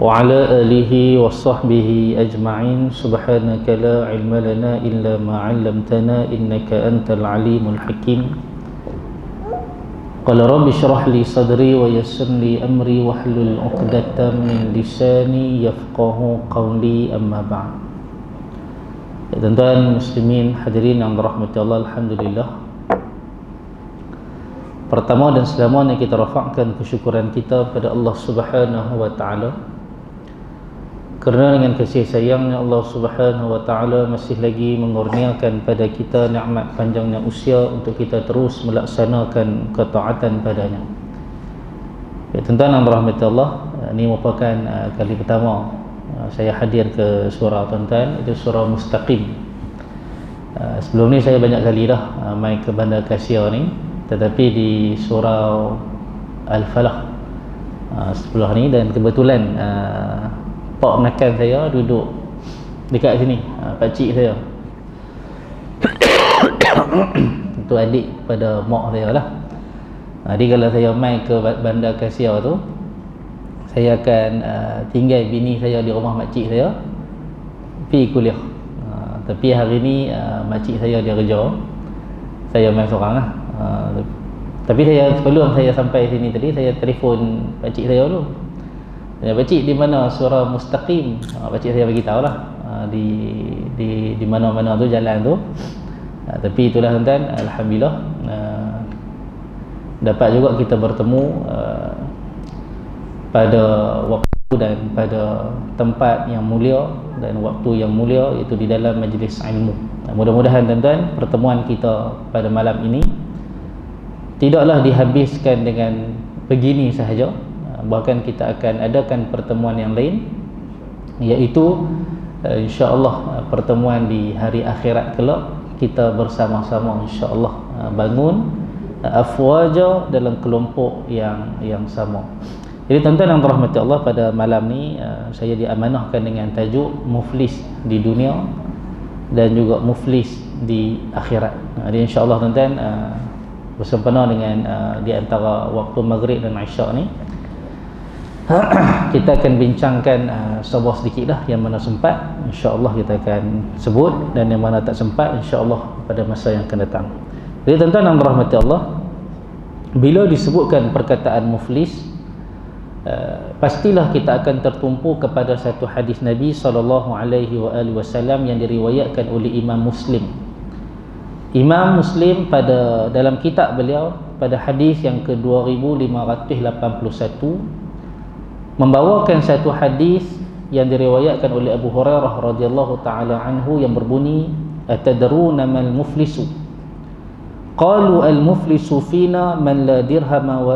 وعلى آله وصحبه أجمعين. سبحانك لا علم لنا إلا ما علمتنا إنك أنت العليم الحكيم. قال رب اشرح لي صدري ويسر لي أمري واحلل عقدة من لساني يفقه قولي. أما بعد. Tuan-tuan muslimin hadirin yang dirahmati Allah, alhamdulillah. Pertama dan selamanya kita rafa'kan kesyukuran kita pada Allah Subhanahu wa taala, kerana dengan kasih sayangnya Allah Subhanahu wa taala masih lagi mengurniakan pada kita nikmat panjangnya usia untuk kita terus melaksanakan ketaatan padanya. Ya, tuan-tuan yang dirahmati Allah, ini merupakan kali pertama saya hadir ke surau tuan-tuan, itu surau Mustaqim. Sebelum ni saya banyak kali dah main ke Bandar Kasia ni, tetapi di surau Al-Falah sebelah ni, dan kebetulan pak menakan saya duduk dekat sini, pakcik saya itu adik pada mak saya lah. Jadi kalau saya main ke Bandar Kasia tu, saya akan tinggal bini saya di rumah makcik saya, pergi kuliah. Tapi hari ni makcik saya dia kerja, saya main seorang lah. Tapi saya, sebelum saya sampai sini tadi, saya telefon pakcik saya dulu. Pakcik di mana surau Mustaqim? Pakcik saya bagi tahu lah di mana-mana tu jalan tu. Tapi itulah tuan-tuan, alhamdulillah dapat juga kita bertemu pada waktu dan pada tempat yang mulia dan waktu yang mulia, iaitu di dalam majlis ilmu. Mudah-mudahan tuan-tuan pertemuan kita pada malam ini tidaklah dihabiskan dengan begini sahaja, bahkan kita akan adakan pertemuan yang lain, iaitu insya-Allah pertemuan di hari akhirat kelak, kita bersama-sama insya-Allah bangun afwaja dalam kelompok yang sama. Jadi tuan-tuan yang dirahmati Allah, pada malam ni saya diamanahkan dengan tajuk muflis di dunia dan juga muflis di akhirat. Jadi insya-Allah tuan-tuan bersempena dengan di antara waktu maghrib dan isyak ni, kita akan bincangkan sebuah sedikit lah, yang mana sempat insya-Allah kita akan sebut, dan yang mana tak sempat insya-Allah pada masa yang akan datang. Jadi tuan-tuan yang dirahmati Allah, bila disebutkan perkataan muflis, pastilah kita akan tertumpu kepada satu hadis Nabi SAW yang diriwayatkan oleh Imam Muslim. Imam Muslim pada dalam kitab beliau pada hadis yang ke-2581 membawakan satu hadis yang diriwayatkan oleh Abu Hurairah radhiyallahu taala anhu yang berbunyi, atadruna mal muflisu? Qalu al muflisu fina man la dirhama wa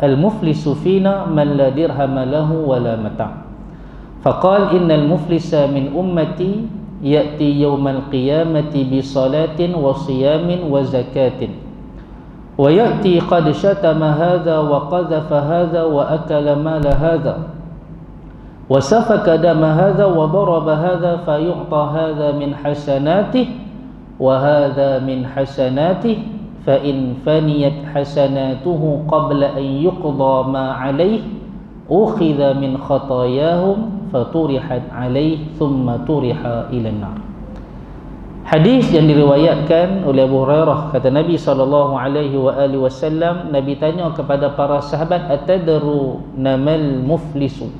al-muflisu fina man la dirhama lahu wa la mata'. Faqal innal muflisa min ummati ya'ti yawmal qiyamati bi salatin wa siyamin wa zakatin wa ya'ti qad shatama hadha wa qadhafa hadha wa akala mala hadha wa safaka dama hadha wa daraba hadha fa yu'ta hadha min hasanatihi wa hadha min hasanatihi فَإِنْ فَنِيَتْ حَسَنَاتُهُ قَبْلَ أَنْ يُقْضَى مَا عَلَيْهِ أُخِذَ مِنْ خَطَايَاهُمْ فَطُرِحَتْ عَلَيْهِ ثُمَّ طُرِحَ إِلَى النَّارِ. Hadis yang diriwayatkan oleh Abu Hurairah, kata Nabi SAW, Nabi tanya kepada para sahabat, atadruna mal muflisu?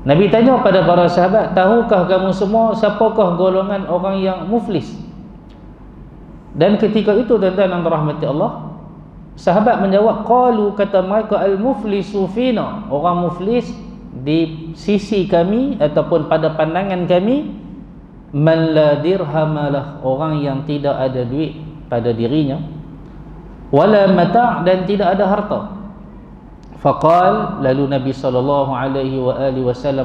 Nabi tanya pada para sahabat, tahukah kamu semua siapakah golongan orang yang muflis? Dan ketika itu tuan-tuan yang dirahmati Allah, sahabat menjawab, qalu, kata mereka, al-muflisu fina, orang muflis di sisi kami ataupun pada pandangan kami, man la dirhamalah, orang yang tidak ada duit pada dirinya, wala mata', dan tidak ada harta. Faqal, lalu Nabi SAW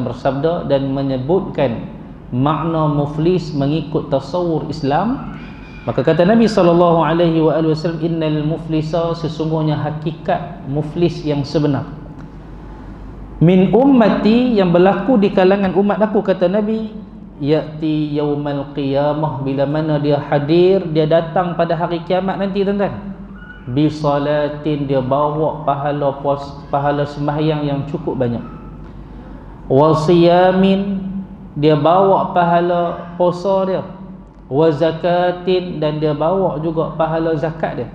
bersabda dan menyebutkan makna muflis mengikut tasawur Islam. Maka kata Nabi SAW, innal muflisa, sesungguhnya hakikat muflis yang sebenar, min ummati, yang berlaku di kalangan umat aku, kata Nabi, ya'ti yaumal qiyamah, bila mana dia hadir, dia datang pada hari kiamat nanti tuan-tuan, bi salatin, dia bawa pahala sembahyang yang cukup banyak, wa siyamin, dia bawa pahala puasa dia, wa zakatin, dan dia bawa juga pahala zakat dia.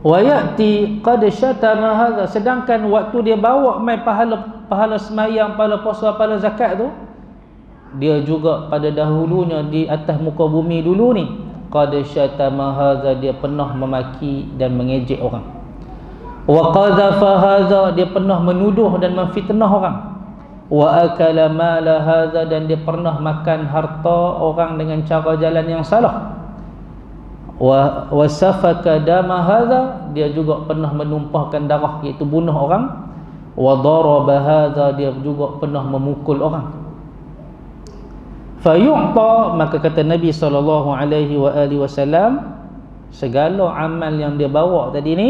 Wa ya'ti qad syatama hadha, sedangkan waktu dia bawa mai pahala sembahyang, pahala puasa, pahala zakat tu, dia juga pada dahulunya di atas muka bumi dulu ni, qad syatama hadha, dia pernah memaki dan mengejek orang. Wa qadhafa hadha, dia pernah menuduh dan memfitnah orang. Wa akala mala hadha, dan dia pernah makan harta orang dengan cara jalan yang salah. Wa safaka dama hadha, dia juga pernah menumpahkan darah, iaitu bunuh orang. Wa daraba hadha, dia juga pernah memukul orang. Fa yu'ta, maka kata Nabi SAW, segala amal yang dia bawa tadi ni,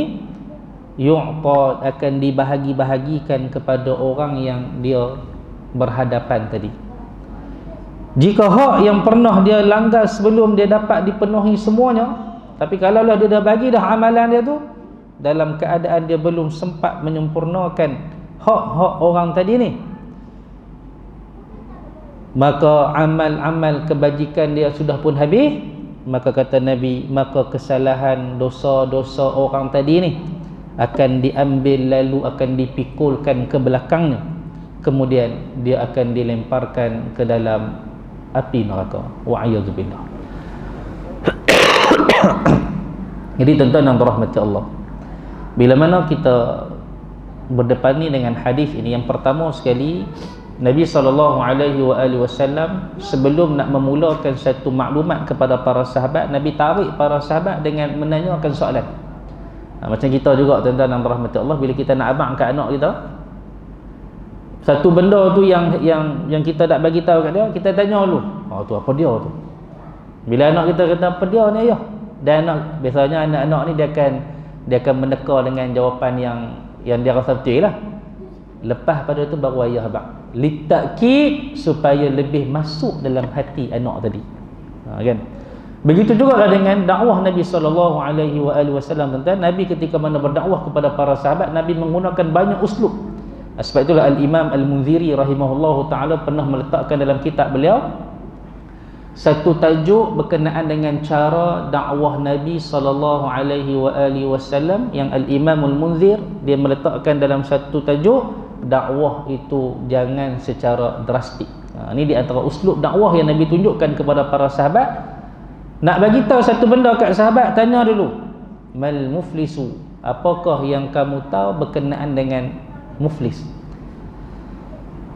yu'ta, akan dibahagi-bahagikan kepada orang yang dia berhadapan tadi. Jika hak yang pernah dia langgar sebelum dia dapat dipenuhi semuanya, tapi kalaulah dia dah bagi dah amalan dia tu dalam keadaan dia belum sempat menyempurnakan hak-hak orang tadi ni, maka amal-amal kebajikan dia sudah pun habis, maka kata Nabi, maka kesalahan dosa-dosa orang tadi ni akan diambil lalu akan dipikulkan ke belakangnya, kemudian dia akan dilemparkan ke dalam api neraka. Wa'iyadzubillah. Jadi tuan-tuan yang dirahmati Allah, bila mana kita berdepani dengan hadis ini, yang pertama sekali, Nabi SAW sebelum nak memulakan satu maklumat kepada para sahabat, Nabi tarik para sahabat dengan menanyakan soalan. Macam kita juga tuan-tuan yang dirahmati Allah, bila kita nak abangkan anak kita satu benda tu yang kita tak bagi tahu kat dia, kita tanya dulu, tu apa dia tu. Bila anak kita kata apa dia ni, ayah, dan anak, biasanya anak-anak ni dia akan meneka dengan jawapan yang dia rasa betul lah. Lepas pada tu baru ayah abang litakid, supaya lebih masuk dalam hati anak tadi. Kan? Begitu juga dengan dakwah Nabi SAW, tuan-tuan. Nabi ketika mana berdakwah kepada para sahabat, Nabi menggunakan banyak uslub. Sebab itulah Al-Imam Al-Munziri rahimahullahu ta'ala pernah meletakkan dalam kitab beliau satu tajuk berkenaan dengan cara dakwah Nabi SAW, yang Al-Imam Al-Munzir dia meletakkan dalam satu tajuk, dakwah itu jangan secara drastik. Ini di antara uslub dakwah yang Nabi tunjukkan kepada para sahabat. Nak bagi tahu satu benda kat sahabat, tanya dulu, mal muflisu, apakah yang kamu tahu berkenaan dengan muflis?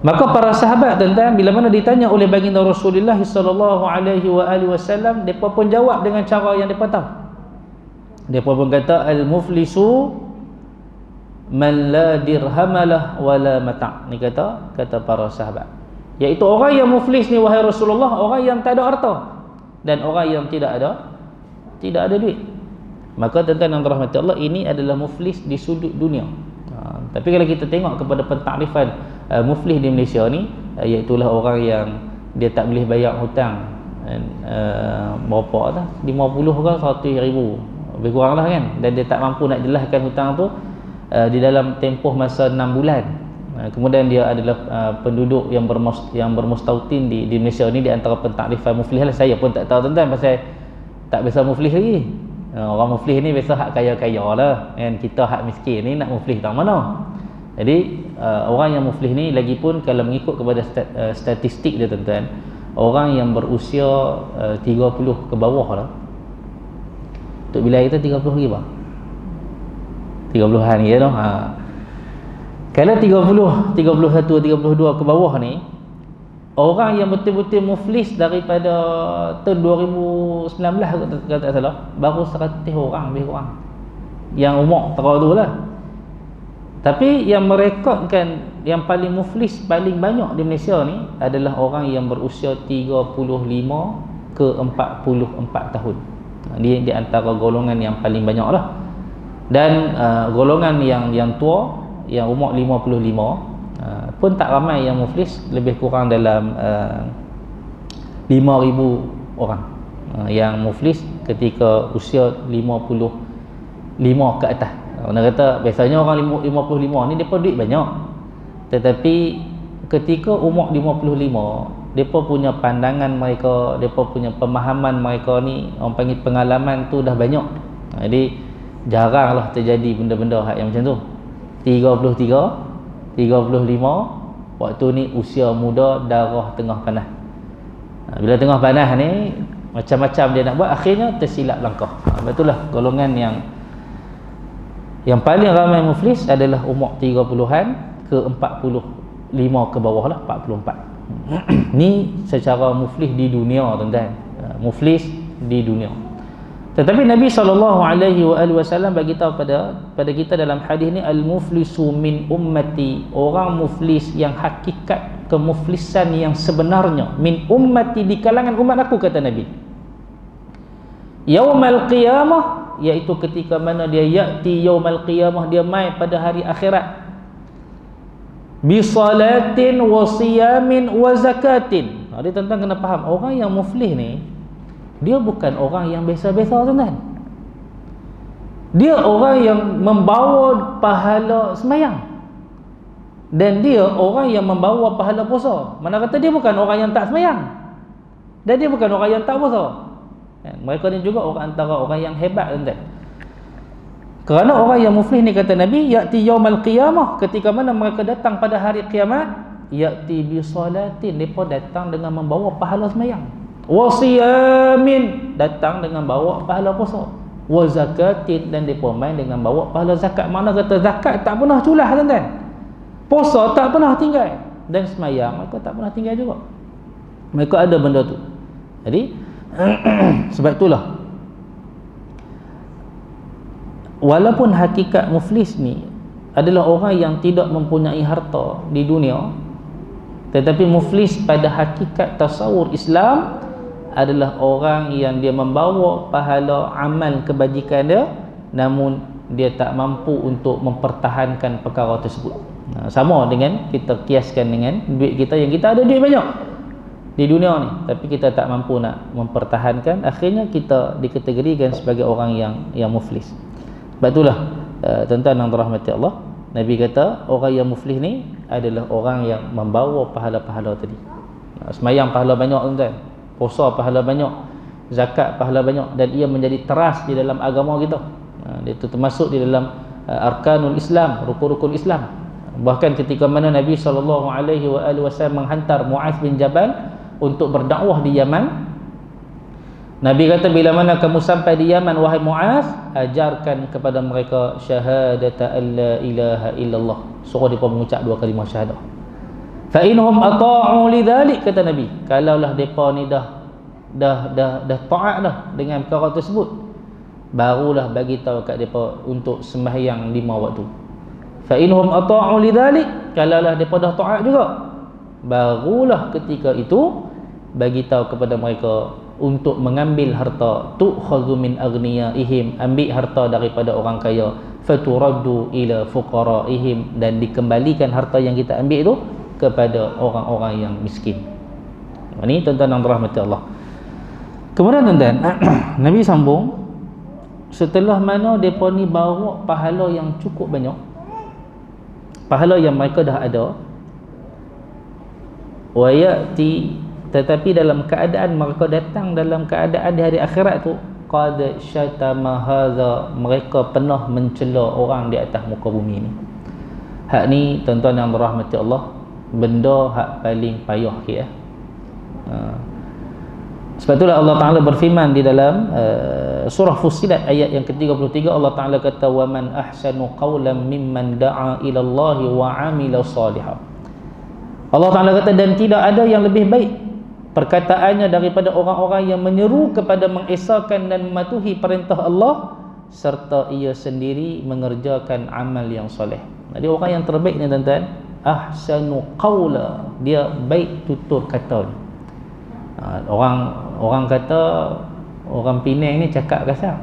Maka para sahabat, tuan-tuan, bila mana ditanya oleh baginda Rasulullah SAW, mereka pun jawab dengan cara yang mereka tahu. Mereka pun kata, al-muflisu man la dirhamalah wala mata'. Ni kata para sahabat, iaitu orang yang muflis ni, wahai Rasulullah, orang yang tak ada harta dan orang yang tidak ada duit. Maka tuan-tuan yang dirahmati Allah, ini adalah muflis di sudut dunia. Tapi kalau kita tengok kepada pentakrifan muflis di Malaysia ni, iaitulah orang yang dia tak boleh bayar hutang, berapa dah, 50 ke 100 ribu, lebih kurang lah kan, dan dia tak mampu nak jelaskan hutang tu di dalam tempoh masa 6 bulan. Kemudian dia adalah penduduk yang bermustautin di Malaysia ni, di antara pentakrifan muflis lah. Saya pun tak tahu tuan-tuan, pasal tak biasa muflis lagi. Orang muflis ni biasa hak kaya-kaya lah kan, kita hak miskin ni nak muflis tak mana. Jadi orang yang muflis ni, lagipun kalau mengikut kepada statistik dia tuan-tuan, orang yang berusia 30 ke bawah lah, untuk wilayah kita 30 lagi bang, 30-an gitu. Kalau 30, 31, 32 ke bawah ni, orang yang betul-betul muflis daripada tahun 2019 kalau tak salah, baru 100 orang lebih kurang yang umur terlalu tu lah. Tapi yang merekodkan yang paling muflis paling banyak di Malaysia ni adalah orang yang berusia 35 ke 44 tahun. Dia di antara golongan yang paling banyak lah. Dan golongan yang tua, yang umur 55 pun tak ramai yang muflis, lebih kurang dalam 5,000 orang yang muflis ketika usia 55 ke atas. Orang kata biasanya orang 55 ni dia pun duit banyak, tetapi ketika umur 55, mereka punya pandangan mereka, mereka punya pemahaman mereka ni, orang panggil pengalaman tu dah banyak. Jadi jaranglah terjadi benda-benda yang macam tu. 33, 35, waktu ni usia muda, darah tengah panas. Bila tengah panas ni, macam-macam dia nak buat, akhirnya tersilap langkah. Betullah golongan yang paling ramai muflis adalah umur 30-an ke 45 ke bawah lah, 44. Ni secara muflis di dunia, tuan-tuan. Muflis di dunia. Tetapi Nabi SAW bagi tahu pada kita dalam hadis ni, al-muflisu min ummati, orang muflis yang hakikat kemuflisan yang sebenarnya, min ummati, di kalangan umat aku, kata Nabi. Yaumal qiyamah, iaitu ketika mana dia ya'ti yaumal qiyamah, dia mai pada hari akhirat, bi salatin wa siyamin wa zakatin. Dia tuan-tuan kena faham, orang yang muflis ni, dia bukan orang yang biasa-biasa, tuan-tuan. Dia orang yang membawa pahala sembahyang, dan dia orang yang membawa pahala puasa. Mana kata dia bukan orang yang tak sembahyang, dan dia bukan orang yang tak puasa. Mereka ni juga orang antara orang yang hebat, tuan-tuan. Kerana orang yang muflis ni, kata Nabi, ya'ti yaumal qiyamah, ketika mana mereka datang pada hari kiamat, ya'ti bi salatin, mereka datang dengan membawa pahala sembahyang, wa siyamin, datang dengan bawa pahala puasa, wa zakatin, dan mereka main dengan bawa pahala zakat. Mana kata zakat tak pernah culah, tuan-tuan. Puasa tak pernah tinggal, dan sembahyang mereka tak pernah tinggal juga. Mereka ada benda tu. Jadi sebab itulah, walaupun hakikat muflis ni adalah orang yang tidak mempunyai harta di dunia, tetapi muflis pada hakikat tasawur Islam adalah orang yang dia membawa pahala amal kebajikan dia, namun dia tak mampu untuk mempertahankan perkara tersebut. Sama dengan kita kiaskan dengan duit kita, yang kita ada duit banyak di dunia ni, tapi kita tak mampu nak mempertahankan, akhirnya kita dikategorikan sebagai orang yang muflis. Sebab itulah tuan-tuan yang dirahmati Allah, Nabi kata orang yang muflis ni adalah orang yang membawa pahala-pahala tadi. Sembahyang pahala banyak, tuan-tuan. Puasa pahala banyak, zakat pahala banyak, dan ia menjadi teras di dalam agama kita. Itu termasuk di dalam arkanul Islam, rukun-rukun Islam. Bahkan ketika mana Nabi SAW menghantar Muaz bin Jabal untuk berdakwah di Yaman, Nabi kata, bila mana kamu sampai di Yaman, wahai Muaz, ajarkan kepada mereka syahadata an la ilaha illallah, suruh mereka mengucap 2 kalimah syahadah. Fa inhum ata'u lidzalik, kata Nabi, kalaulah mereka ni dah taat dah dengan perkara tersebut, barulah bagi tahu kat mereka untuk sembahyang 5 waktu. Fa inhum ata'u lidzalik, kalaulah mereka dah taat juga, barulah ketika itu bagi tahu kepada mereka untuk mengambil harta, tu'khadhu min aghniyaihim, ambil harta daripada orang kaya, faturaddu ila fuqaraihim, dan dikembalikan harta yang kita ambil itu kepada orang-orang yang miskin. Ini tuan-tuan yang dirahmati Allah. Kemudian tuan-tuan, Nabi sambung, setelah mana mereka ni bawa pahala yang cukup banyak, pahala yang mereka dah ada, wa ya'ti, tetapi dalam keadaan mereka datang dalam keadaan di hari akhirat tu, qad syatama hadza, mereka pernah mencela orang di atas muka bumi ni. Hak ni tuan-tuan yang dirahmati Allah, benda hak paling payah ke ya. Sebab itulah Allah Ta'ala berfirman di dalam surah Fussilat ayat yang ke-33, Allah Ta'ala kata, wa man ahsanu qawlan mimman da'a ila Allah wa 'amila shalihan. Allah Ta'ala kata, dan tidak ada yang lebih baik perkataannya daripada orang-orang yang menyeru kepada mengesahkan dan mematuhi perintah Allah, serta ia sendiri mengerjakan amal yang soleh. Jadi orang yang terbaik ni tuan-tuan, ahsanu qawla, dia baik tutur kata. Orang kata orang Penang ni cakap kasar.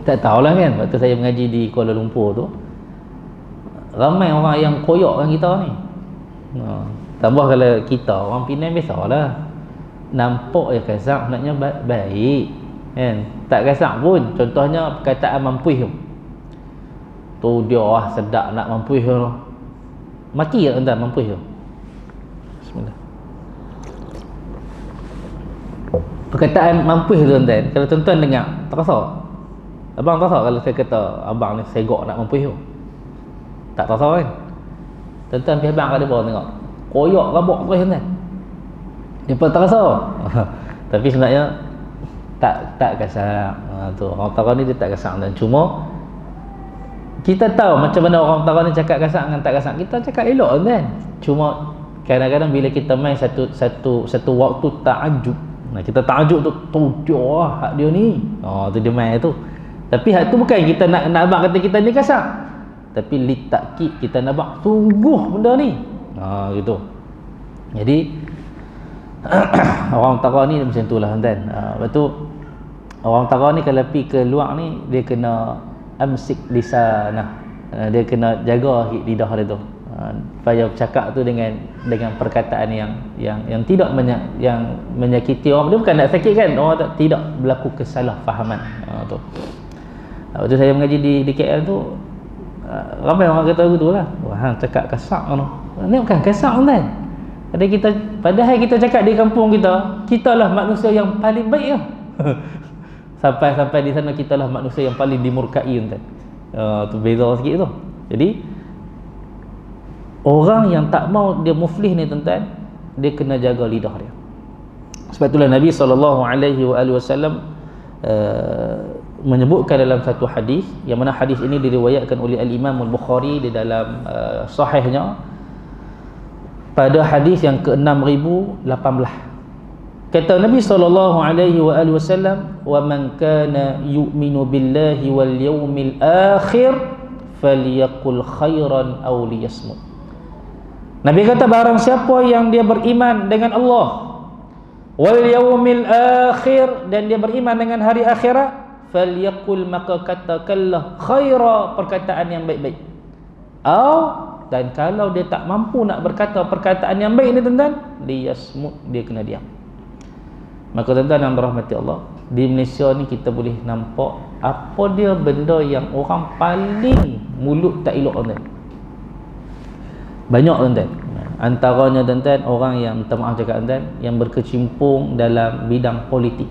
Tak tahulah kan, waktu saya mengaji di Kuala Lumpur tu, ramai orang yang koyak dengan kita ni. Tambah kalau kita orang Penang biasalah, nampak je kasar, maknanya baik kan, tak kasar pun. Contohnya perkataan mampuih tu, Tu dia sedap nak mampu tu. Maki tak tuan mampu tu. Bismillah. Perkataan mampu tu tuan, kalau tuan-tuan dengar, terasa? Abang terasa kalau saya kata abang ni segok nak mampu tu? Tak terasa kan? Tuan-tuan pergi abang kat dia bawah tengok. Koyak rabak terus tuan. Dia pun terasa. Tapi sebenarnya tak kasar. Tu orang utara ni dia tak kasar dan cuma kita tahu macam mana orang utara ni cakap kasar dengan tak kasar. Kita cakap elok kan. Cuma kadang-kadang bila kita main satu waktu ta'ajub. Nah, kita ta'ajub tu dia hak dia ni. Tu dia main tu. Tapi hak tu bukan kita nak abang kata kita ni kasar. Tapi li takkid kita nak abang sungguh benda ni. Gitu. Jadi orang utara ni macam itulah tuan. Lepas tu orang utara ni kalau pergi ke luar ni dia kena amsik lisanah. Dia kena jaga lidah dia tu. Supaya bercakap tu dengan perkataan yang tidak yang menyakiti orang. Dia bukan nak sakit kan, orang tidak berlaku kesalahfahaman. Tu. Waktu saya mengaji di KL tu ramai orang kata begitu lah. Wah, cakap kasar tu. Ni bukan kasar kan. Padahal kita cakap di kampung kita lah manusia yang paling baik lah. Sampai di sana kita lah manusia yang paling dimurkai kan. Tu beza sikit tu. Jadi orang yang tak mau dia muflih ni tuan-tuan, dia kena jaga lidah dia. Sebab itulah Nabi SAW menyebutkan dalam satu hadis, yang mana hadis ini diriwayatkan oleh Al-Imam Al-Bukhari di dalam sahihnya, pada hadis yang ke-6018. Kata Nabi SAW, "Wa man kana yu'minu billahi wal yawmil akhir falyaqul khairan aw liyasmut." Nabi kata barang siapa yang dia beriman dengan Allah wal yaumil akhir dan dia beriman dengan hari akhirat, falyaqul maka katakanlah khaira, perkataan yang baik-baik. Dan kalau dia tak mampu nak berkata perkataan yang baik ni tuan-tuan, liyasmut, dia kena diam. Maka tuan-tuan yang dirahmati Allah, di Malaysia ni kita boleh nampak apa dia benda yang orang paling mulut tak elok tuan-tuan. Banyak tuan-tuan. Antaranya tuan-tuan orang yang, minta maaf cakap tuan-tuan, yang berkecimpung dalam bidang politik.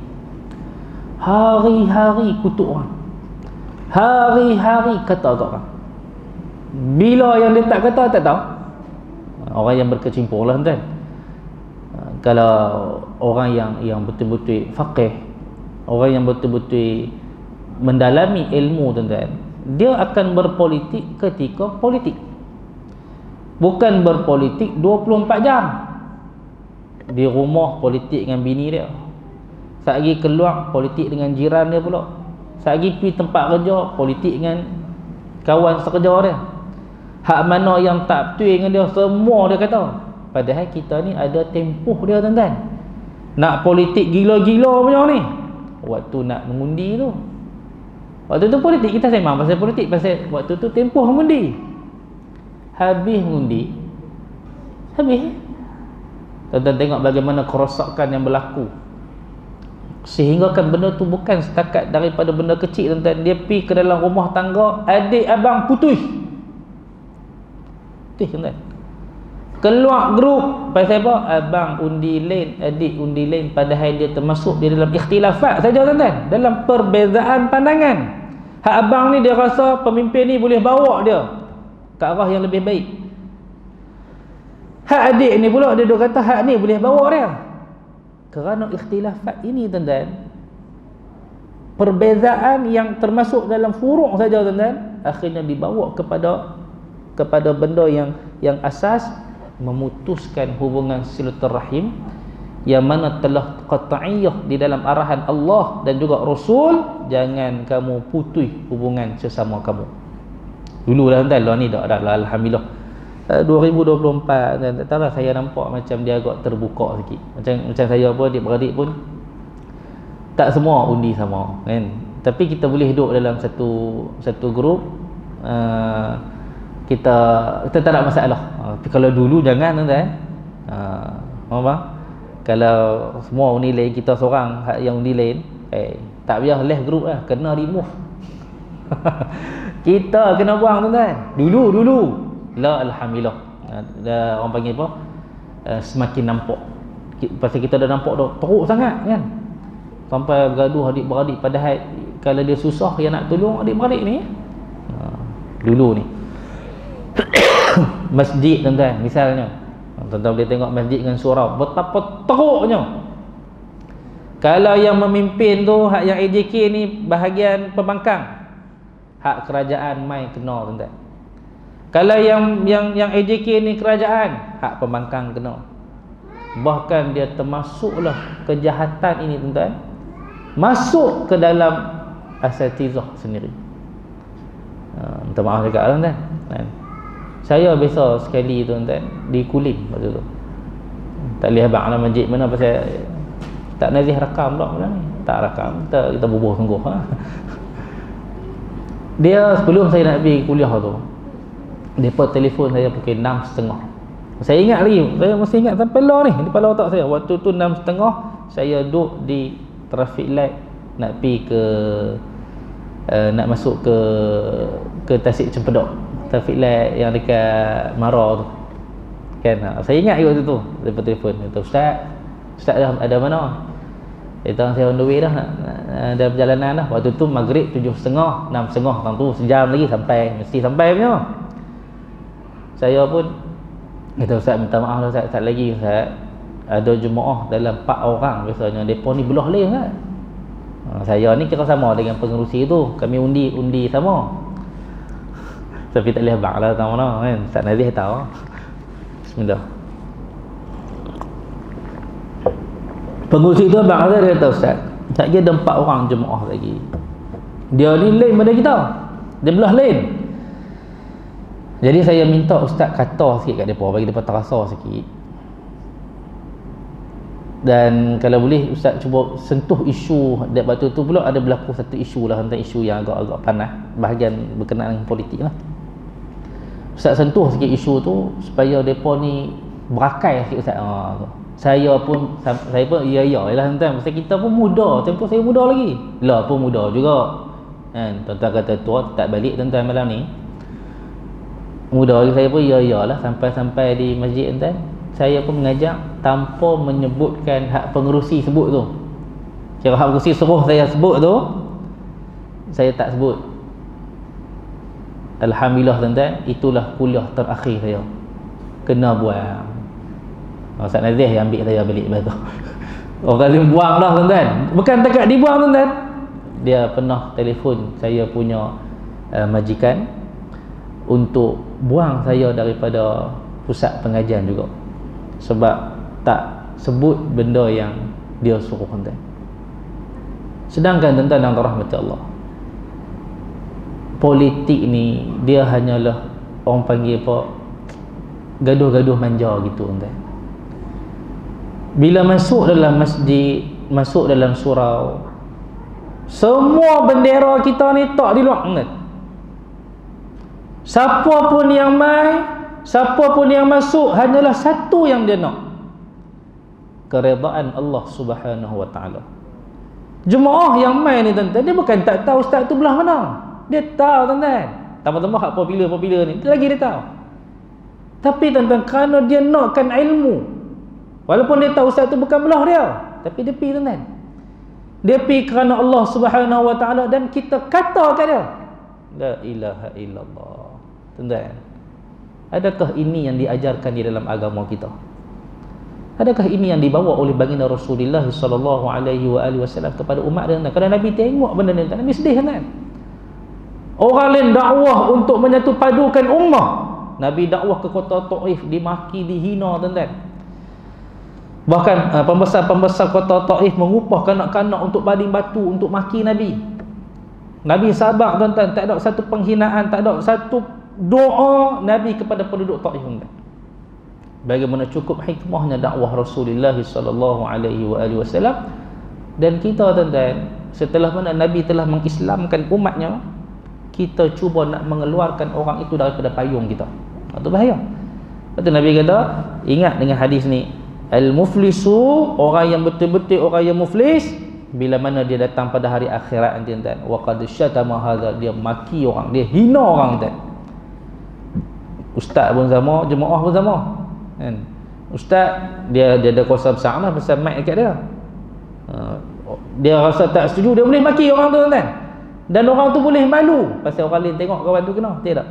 Hari-hari kutuk orang. Hari-hari kata kat orang. Bila yang dia tak kata tak tahu. Orang yang berkecimpung lah tuan-tuan. Kalau orang yang betul-betul faqih, orang yang betul-betul mendalami ilmu tuan-tuan, dia akan berpolitik ketika politik. Bukan berpolitik 24 jam. Di rumah politik dengan bini dia. Satgi keluar politik dengan jiran dia pula. Satgi pergi tempat kerja politik dengan kawan sekerja dia. Hak mana yang tak betul dengan dia semua dia kata. Padahal kita ni ada tempoh dia tuan-tuan. Nak politik gila-gila macam ni. Waktu nak mengundi tu. Waktu tu politik kita sembang pasal politik, pasal waktu tu tempoh mengundi. Habis mengundi, habis. Tuan-tuan tengok bagaimana kerosakan yang berlaku. Sehingga kan benda tu bukan setakat daripada benda kecil tuan-tuan. Dia pergi ke dalam rumah tangga, adik abang putus. Tuan-tuan. Keluar grup pasal apa? Abang undi lain, adik undi lain, padahal dia termasuk di dalam ikhtilafat saja tuan-tuan, dalam perbezaan pandangan. Hak abang ni dia rasa pemimpin ni boleh bawa dia ke arah yang lebih baik. Hak adik ni pula dia kata hak ni boleh bawa dia. Kerana ikhtilafat ini tuan-tuan, perbezaan yang termasuk dalam furuk saja tuan-tuan, akhirnya dibawa kepada benda yang asas, memutuskan hubungan silaturahim yang mana telah qat'iyah di dalam arahan Allah dan juga Rasul. Jangan kamu putus hubungan sesama kamu. Dulu lah tuan-tuan, lah ni dah alhamdulillah 2024 dan tak tahulah, saya nampak macam dia agak terbuka sikit. Macam saya pun, adik-beradik pun tak semua undi sama kan. Tapi kita boleh hidup dalam satu grup. Kita tak ada masalah. Tapi kalau dulu jangan tuan-tuan. Apa? Kalau semua undi lain, kita seorang yang undi lain, tak payah left group lah, kena remove. Kita kena buang tuan-tuan. Dulu. La alhamdulillah. Orang panggil apa? Semakin nampak. Pasal kita dah nampak dah teruk sangat kan. Sampai bergaduh adik-beradik, padahal kalau dia susah dia nak tolong adik-beradik ni. Dulu ni. Masjid tuan-tuan misalnya. Tuan-tuan boleh tengok masjid dengan surau, betapa teruknya. Kalau yang memimpin tu hak yang AJK ni bahagian pembangkang, hak kerajaan mai kena tuan-tuan. Kalau yang AJK ni kerajaan, hak pembangkang kena. Bahkan dia termasuklah kejahatan ini tuan-tuan masuk ke dalam asatizah sendiri. Minta maaf juga tuan-tuan. Saya biasa sekali tuan-tuan di Kulim waktu tu. Tak boleh abang dalam masjid mana pasal tak nazih rakam pula ni. Tak rakam, kita bubuh sungguh Dia sebelum saya nak pergi kuliah tu, depa telefon saya pukul 6.30. Saya ingat lagi, saya masih ingat sampai lah ni di kepala otak saya. Waktu tu 6.30 saya duduk di traffic light nak pergi ke nak masuk ke Tasik Cempedak. Traffic light yang dekat Mara tu. Kan? Saya ingat waktu tu depa telefon, kata Ustaz dah ada mana? Dia saya on the way dah nak ada perjalanan dah. Waktu tu maghrib 7.30, 6.30 tang tu sejam lagi sampai, mesti sampai punya. Saya pun kata Ustaz minta maaf lah Ustaz, tak lagi Ustaz. Ada jemaah dalam 4 orang biasanya depa ni belah lain kan. Saya ni kira sama dengan pengerusi tu, kami undi sama. Tapi tak boleh abang lah tahu mana kan. Ustaz Nazih tahu. Bismillah. Pengurusi tu abang dia kata Ustaz, tak kira ada 4 orang jemaah lagi. Dia ni lain pada kita. Dia belah lain. Jadi saya minta Ustaz kata sikit kat depa, bagi depa terasa sikit. Dan kalau boleh Ustaz cuba sentuh isu. Dan waktu tu pula ada berlaku satu isu lah, tentang isu yang agak-agak panas, bahagian berkenaan dengan politik lah. Ustaz sentuh sikit isu tu supaya depa ni berakai sikit Ustaz. Saya pun ya lah tuan-tuan, pasal kita pun muda, tempoh saya muda lagi. Lah pun muda juga. Kan tuan-tuan kata tua tak balik tuan-tuan malam ni. Muda lagi saya pun ya lah sampai di masjid tuan-tuan. Saya pun mengajak tanpa menyebutkan hak pengerusi sebut tu. Kira hak pengerusi suruh saya sebut tu, saya tak sebut. Alhamdulillah tuan-tuan, itulah kuliah terakhir saya. Kena buang. Ustaz Nazih yang ambil saya balik lepas tu. Orang lain buang lah tuan-tuan. Bukan dekat dibuang tuan-tuan. Dia pernah telefon saya punya majikan untuk buang saya daripada pusat pengajian juga. Sebab tak sebut benda yang dia suruh tuan-tuan. Sedangkan tuan-tuan yang dirahmati Allah, politik ni dia hanyalah orang panggil apa, gaduh-gaduh manja gitu tuan-tuan. Bila masuk dalam masjid, masuk dalam surau, semua bendera kita ni tak dilaknat. Siapa pun yang mai, siapa pun yang masuk, hanyalah satu yang dia nak, keredaan Allah Subhanahu wa taala. Jemaah yang mai ni tuan-tuan, dia bukan tak tahu ustaz tu belah mana. Dia tahu tuan-tuan. Tambah-tambah hak popular ni, lagi dia tahu. Tapi tuan-tuan, kerana dia nakkan ilmu, walaupun dia tahu ustaz tu bukan belah dia, tapi dia pergi tuan-tuan. Dia pergi kerana Allah Subhanahu wa taala, dan kita kata kat dia, la ilaha illallah. Tuan-tuan, adakah ini yang diajarkan di dalam agama kita? Adakah ini yang dibawa oleh baginda Rasulullah sallallahu alaihi wasallam kepada umat dia? Kadang Nabi tengok benda ni, Nabi sedih kan? Orang lain dakwah untuk menyatu padukan ummah, Nabi dakwah ke kota Taif, dimaki, dihina tuan-tuan. Bahkan pembesar-pembesar kota Taif mengupah kanak-kanak untuk baling batu untuk maki Nabi. Nabi sabar tuan-tuan, tak ada satu penghinaan, tak ada satu doa Nabi kepada penduduk Taif tuan-tuan. Bagaimana cukup hikmahnya dakwah Rasulullah sallallahu alaihi wasallam. Dan kita tuan-tuan, setelah mana Nabi telah mengislamkan umatnya, kita cuba nak mengeluarkan orang itu daripada payung kita. Itu bahaya. Lepas tu Nabi kata, ingat dengan hadis ni, al-muflisu, orang yang betul-betul orang yang muflis, bila mana dia datang pada hari akhirat nanti tuan, wa qad syatama hadza, dia maki orang, dia hina orang tuan. Ustaz pun sama, jemaah pun sama kan. Ustaz dia ada kuasa besar lah pasal mic dekat dia. Dia rasa tak setuju, dia boleh maki orang tu tuan. Dan orang tu boleh malu pasal orang lain tengok kawan tu kena, tidak.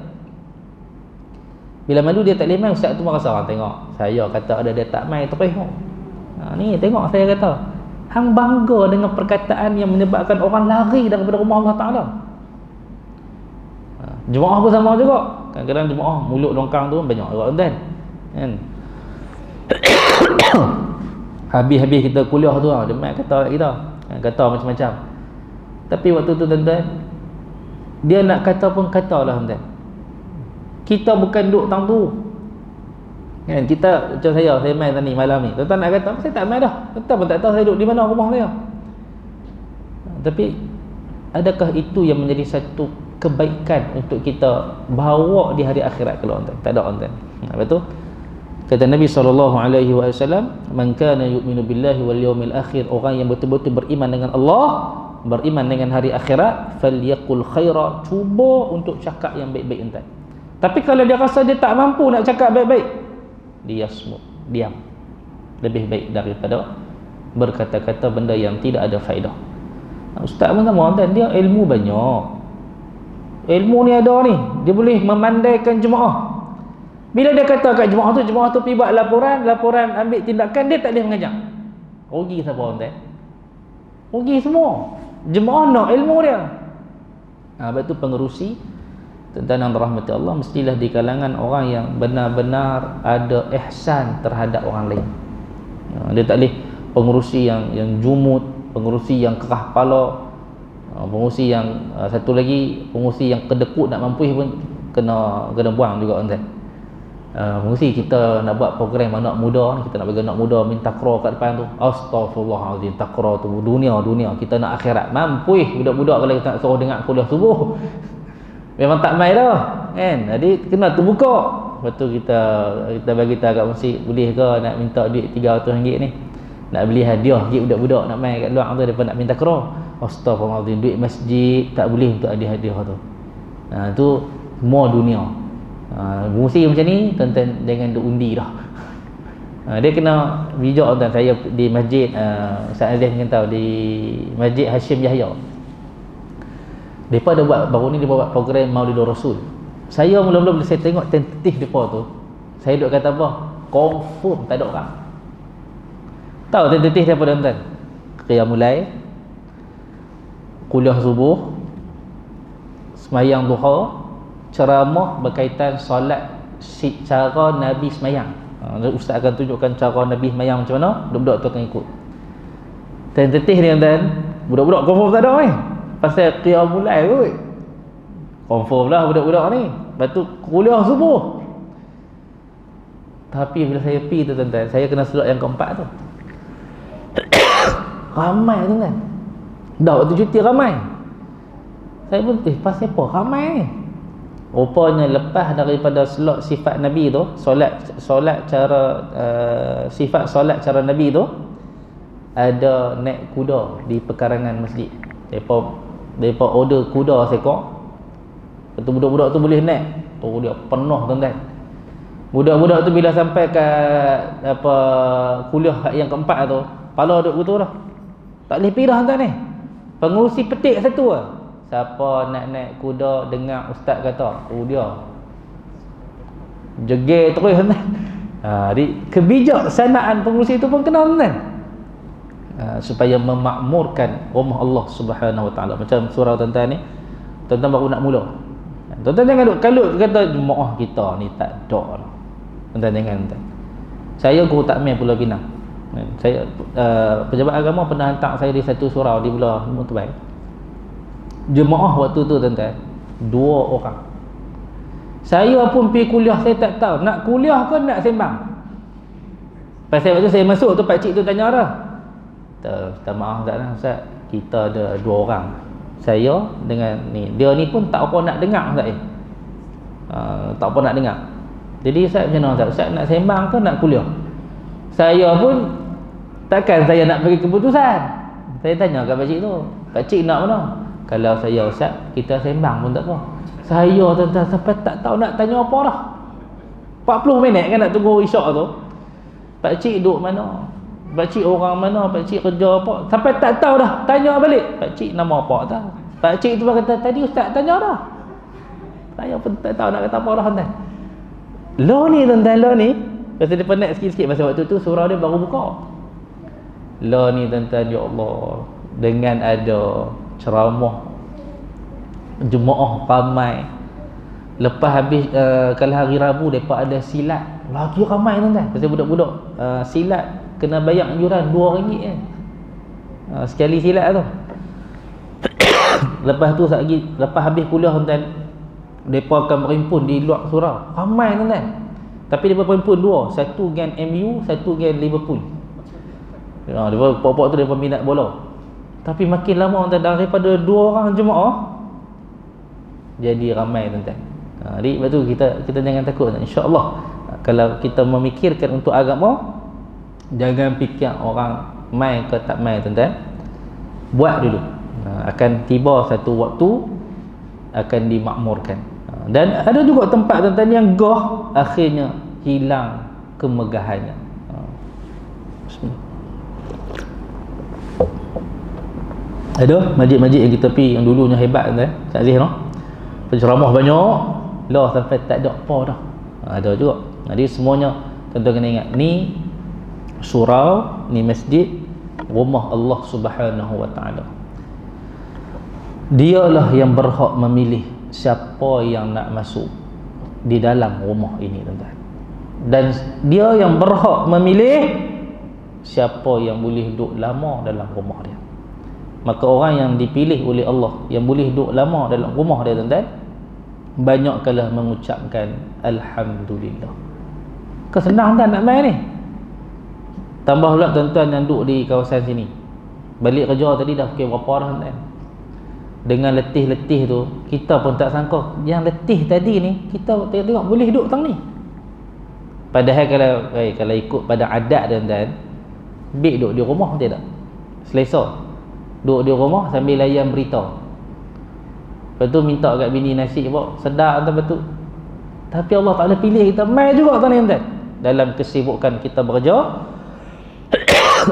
Bila malu dia tak boleh main, ustaz tu merasa orang tengok. Saya kata ada dia tak main terus. Ni tengok saya kata. Hang bangga dengan perkataan yang menyebabkan orang lari daripada rumah Allah Ta'ala. Jemaah pun sama juga. Kadang-kadang jemaah mulut longkang tu banyak juga tuan. Kan? Habis-habis kita kuliah tu dia main kata kita. Kata macam-macam. Tapi waktu tu tuan-tuan, dia nak kata pun kata lah tuan. Kita bukan duduk tang tu kan, kita macam saya main tadi malam ni, tuan-tuan nak kata saya tak main dah, tuan-tuan pun tak tahu saya duduk di mana rumah saya. Tapi adakah itu yang menjadi satu kebaikan untuk kita bawa di hari akhirat kalau tuan? Tak ada tuan. Betul? Kata Nabi SAW, man kana yu'minu billahi wal yawmil akhir, orang yang betul-betul beriman dengan Allah, beriman dengan hari akhirat, falyaqul khaira, cuba untuk cakap yang baik-baik tuan. Tapi kalau dia rasa dia tak mampu nak cakap baik-baik, dia smooth, diam. Lebih baik daripada berkata-kata benda yang tidak ada faedah. Ustaz pun sama tuan, dia ilmu banyak. Ilmu ni ada ni, dia boleh memandaikan jemaah. Bila dia kata kat jemaah tu pergi buat laporan ambil tindakan, dia tak boleh mengajar. Rugi siapa tuan? Rugi semua. Jemaah nak ilmu dia. Sebab tu pengerusi tuan-tuan yang dirahmati Allah mestilah di kalangan orang yang benar-benar ada ihsan terhadap orang lain. Dia tak boleh pengerusi yang jumut, pengerusi yang kerah kepala, pengerusi yang satu lagi pengerusi yang kedekut nak mampu pun kena buang juga tuan. Pengerusi kita nak buat program anak muda ni, kita nak bagi anak muda minta takraw kat depan tu, astagfirullahalazim, takraw tu dunia kita nak akhirat. Mampu budak-budak kalau kita nak suruh dengar kuliah subuh memang tak main dah kan. Jadi kena terbuka. Lepas tu kita bagi tahu kat masjid, boleh ke nak minta duit RM300 ni, nak beli hadiah sikit budak-budak nak main kat luar tu daripada nak minta takraw. Astagfirullahalazim, duit masjid tak boleh untuk hadiah tu. Tu semua dunia. Musim macam ni tuan-tuan jangan duk undi dah. Dia kena bijak tuan. Saya di masjid Ustaz Azif mungkin tahu, di Masjid Hashim Yahya, mereka ada buat baru ni, dia buat program Maulidur Rasul. Saya mula-mula bila saya tengok tentatif mereka tu, saya duk kata apa, confirm tak ada orang. Tahu tentatif dia apa tuan-tuan? Qiyamul lail, kuliah subuh, semayang duha, ceramah berkaitan solat cara Nabi semayang. Ustaz akan tunjukkan cara Nabi semayang macam mana, budak-budak tu akan ikut. Tentatif ni tuan-tuan, budak-budak confirm tak ada ni. Pasal qiyamul lail kot, confirm lah budak-budak ni. Lepas tu kuliah subuh. Tapi bila saya pergi tu tuan-tuan, saya kena slot yang keempat tu. Ramai tuan-tuan. Dah waktu cuti ramai. Saya pun pasal apa ramai ni? Rupanya lepas daripada slot sifat Nabi tu, solat cara sifat solat cara Nabi tu, ada naik kuda di pekarangan masjid. Depa order kuda seekor. Lepas tu budak-budak tu boleh naik. Tu dia penuh tuan-tuan. Budak-budak tu bila sampai ke kuliah yang keempat tu, kepala duduk betul dah. Tak boleh pergi dah tuan-tuan ni. Pengurusi petik satu lah. Siapa nak naik kuda dengar ustaz kata, dia jegel terus tuan-tuan. Jadi kebijaksanaan pengurusi tu pun kena tuan-tuan. Supaya memakmurkan rumah Allah Subhanahu Wa Taala. Macam surau tuan-tuan ni, tuan-tuan baru nak mula. Tuan-tuan jangan duk kalut kata jemaah kita ni tak ada lah. Tuan-tuan jangan tuan. Saya guru takmir Pulau Pinang. Saya pejabat agama pernah hantar saya di satu surau di Pulau Mutubai. Jemaah waktu tu tuan-tuan 2 orang. Saya pun pergi kuliah, saya tak tahu nak kuliah ke nak sembang. Pasal waktu saya masuk tu pakcik tu tanya dah, minta maaf tak lah Ustaz, kita ada 2 orang, saya dengan ni, dia ni pun tak apa nak dengar Ustaz tak apa nak dengar. Jadi Ustaz macam mana Ustaz nak sembang ke nak kuliah? Saya pun takkan saya nak bagi keputusan, Saya tanya kat pakcik tu, pakcik nak mana? Kalau saya ustaz, kita sembang pun tak apa. Saya tuan-tuan sampai tak tahu nak tanya apa dah. 40 minit kan nak tunggu isyak tu. Pakcik duduk mana? Pakcik orang mana? Pakcik kerja apa? Sampai tak tahu dah. Tanya balik, pakcik nama apa tak? Pakcik tu kata, tadi ustaz tanya dah. Saya pun tak tahu nak kata apa dah tuan-tuan. Lo ni tuan-tuan, lo ni pasal dia penat sikit-sikit pasal waktu tu surau dia baru buka. Lo ni tuan-tuan, ya Allah, dengan ada ceramah jemaah ramai. Lepas habis kalau hari Rabu depa ada silat, lagi ramai tuan-tuan. Pasal budak-budak silat kena bayar anjuran RM2 kan. Sekali silat tu. Lepas tu lepas habis kuliah tuan-tuan, depa akan berhimpun di luar surau. Ramai tuan-tuan. Tapi depa berhimpun dua, satu dengan MU, satu dengan Liverpool. Depa pokok tu depa minat bola. Tapi makin lama tuan-tuan, daripada 2 orang jemaah jadi ramai tuan-tuan. Jadi lepas tu kita jangan takut, insya-Allah. Kalau kita memikirkan untuk agama, jangan fikir orang mai ke tak mai tuan-tuan. Buat dulu. Akan tiba satu waktu akan dimakmurkan. Dan ada juga tempat tuan-tuan yang gah akhirnya hilang kemegahannya. Bismillah. Ada masjid-masjid yang kita pergi yang dulunya hebat tuan-tuan. Tak Aziz no? Penceramah banyak, lah sampai tak ada apa dah. Ada juga. Jadi semuanya tuan-tuan kena ingat, ni surau, ni masjid, rumah Allah Subhanahu wa taala. Dialah yang berhak memilih siapa yang nak masuk di dalam rumah ini tuan-tuan. Dan dia yang berhak memilih siapa yang boleh duduk lama dalam rumah dia. Maka orang yang dipilih oleh Allah, yang boleh duduk lama dalam rumah dia tuan-tuan, banyaklah mengucapkan Alhamdulillah. Kesenang kan nak main ni. Tambah pula tuan-tuan yang duduk di kawasan sini, balik kerja tadi dah pukul berapa dah tuan-tuan. Dengan letih-letih tu, kita pun tak sangka yang letih tadi ni kita tengok boleh duduk tang ni. Padahal kalau ikut pada adat tuan-tuan, baik duduk di rumah dia tak? Selesa duduk di rumah sambil layan berita. Lepas tu minta kat bini nasi buat sedap entah betul. Tapi Allah Ta'ala pilih kita mai juga tuan-tuan. Dalam kesibukan kita bekerja,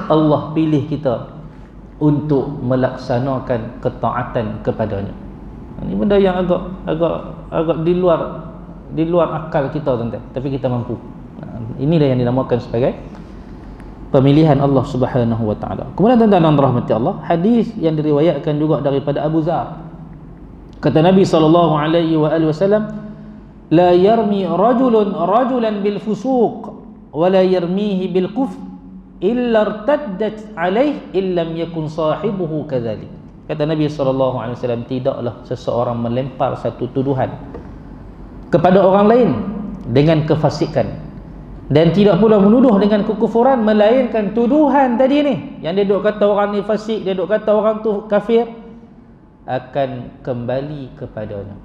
Allah pilih kita untuk melaksanakan ketaatan kepadanya. Ini benda yang agak di luar akal kita tuan-tuan, tapi kita mampu. Inilah yang dinamakan sebagai pemilihan Allah Subhanahu wa taala. Kemudian tuan-tuan yang dirahmati Allah, hadis yang diriwayatkan juga daripada Abu Zar. Kata Nabi sallallahu alaihi wasallam, la yarmi rajulan bil fusuq wa la yarmihi bil kufr illa irtaddat alaih illam yakun sahibuhu kadzalik. Kata Nabi sallallahu alaihi wasallam, tidaklah seseorang melempar satu tuduhan kepada orang lain dengan kefasikan, dan tidak pula menuduh dengan kekufuran, melainkan tuduhan tadi ni yang dia duk kata orang ni fasik, dia duk kata orang tu kafir, akan kembali kepadanya.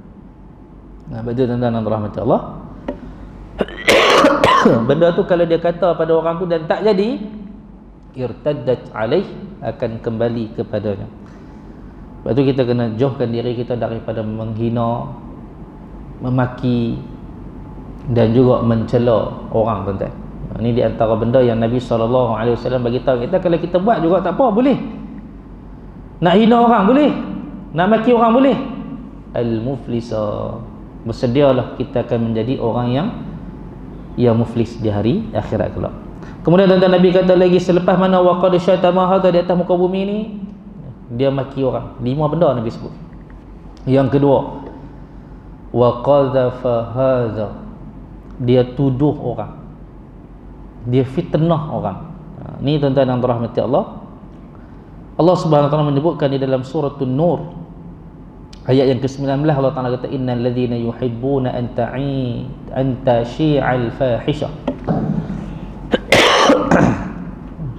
Betul tuan-tuan dan rahmat Allah. Benda tu kalau dia kata pada orang tu dan tak jadi, irtaddat alaih, akan kembali kepadanya. Sebab tu kita kena jauhkan diri kita daripada menghina, memaki dan juga mencela orang tuan-tuan. Ini di antara benda yang Nabi SAW bagi tahu kita, kalau kita buat juga tak apa, boleh. Nak hina orang boleh, nak maki orang boleh. Al-muflisa, bersedialah kita akan menjadi orang yang muflis di hari akhirat kelak. Kemudian tuan-tuan, Nabi kata lagi selepas mana waqad syatama hadha, di atas muka bumi ni dia maki orang. 5 benda Nabi sebut. Yang kedua, wa qadhafa hadha, dia tuduh orang, dia fitnah orang. Ni tuan-tuan yang dirahmati Allah, Allah Subhanahu wa taala menyebutkan di dalam surah An-Nur ayat yang ke-19, Allah Taala kata innal ladzina yuhibbuna an tashi'al fahisha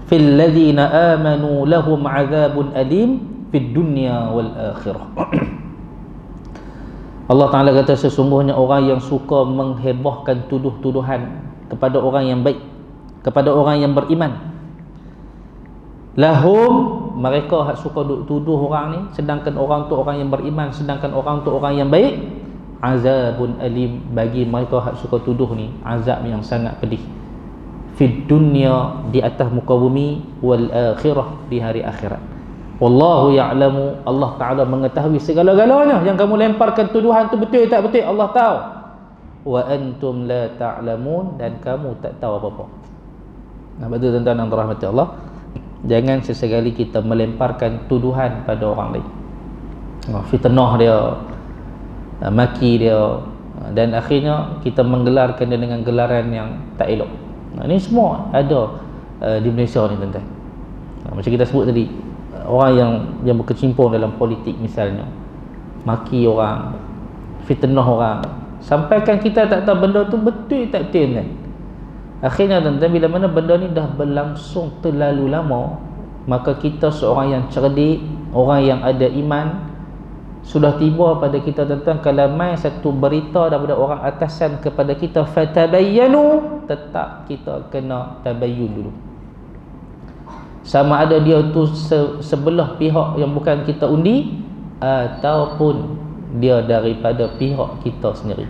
fil ladzina amanu lahum 'adzabun alim fid dunya wal akhirah. Allah Taala kata sesungguhnya orang yang suka menghebahkan tuduh-tuduhan kepada orang yang baik, kepada orang yang beriman, lahum mereka hak suka duk tuduh orang ni, sedangkan orang tu orang yang beriman, sedangkan orang tu orang yang baik. Azabun alim, bagi mereka hak suka tuduh ni azab yang sangat pedih. Fid dunya, di atas muka bumi, wal akhirah, di hari akhirat. Wallahu ya'lamu, Allah Ta'ala mengetahui segala-galanya. Yang kamu lemparkan tuduhan tu betul tak betul, Allah tahu. Wa antum la ta'lamun, dan kamu tak tahu apa-apa. Nah, betul tuan-tuan yang dirahmati Allah, jangan sesekali kita melemparkan tuduhan pada orang lain. Fitnah dia, maki dia, dan akhirnya kita menggelarkan dia dengan gelaran yang tak elok. Ini semua ada di Malaysia ni tuan-tuan. Macam kita sebut tadi, orang yang berkecimpung dalam politik misalnya, maki orang, fitnah orang, sampaikan kita tak tahu benda tu betul tak betul kan. Akhirnya tuan-tuan, bila mana benda ni dah berlangsung terlalu lama, maka kita seorang yang cerdik, orang yang ada iman, sudah tiba pada kita tuan-tuan, kalau mai satu berita daripada orang atasan kepada kita, fatabayyanu, tetap kita kena tabayyun dulu. Sama ada dia tu sebelah pihak yang bukan kita undi, ataupun dia daripada pihak kita sendiri.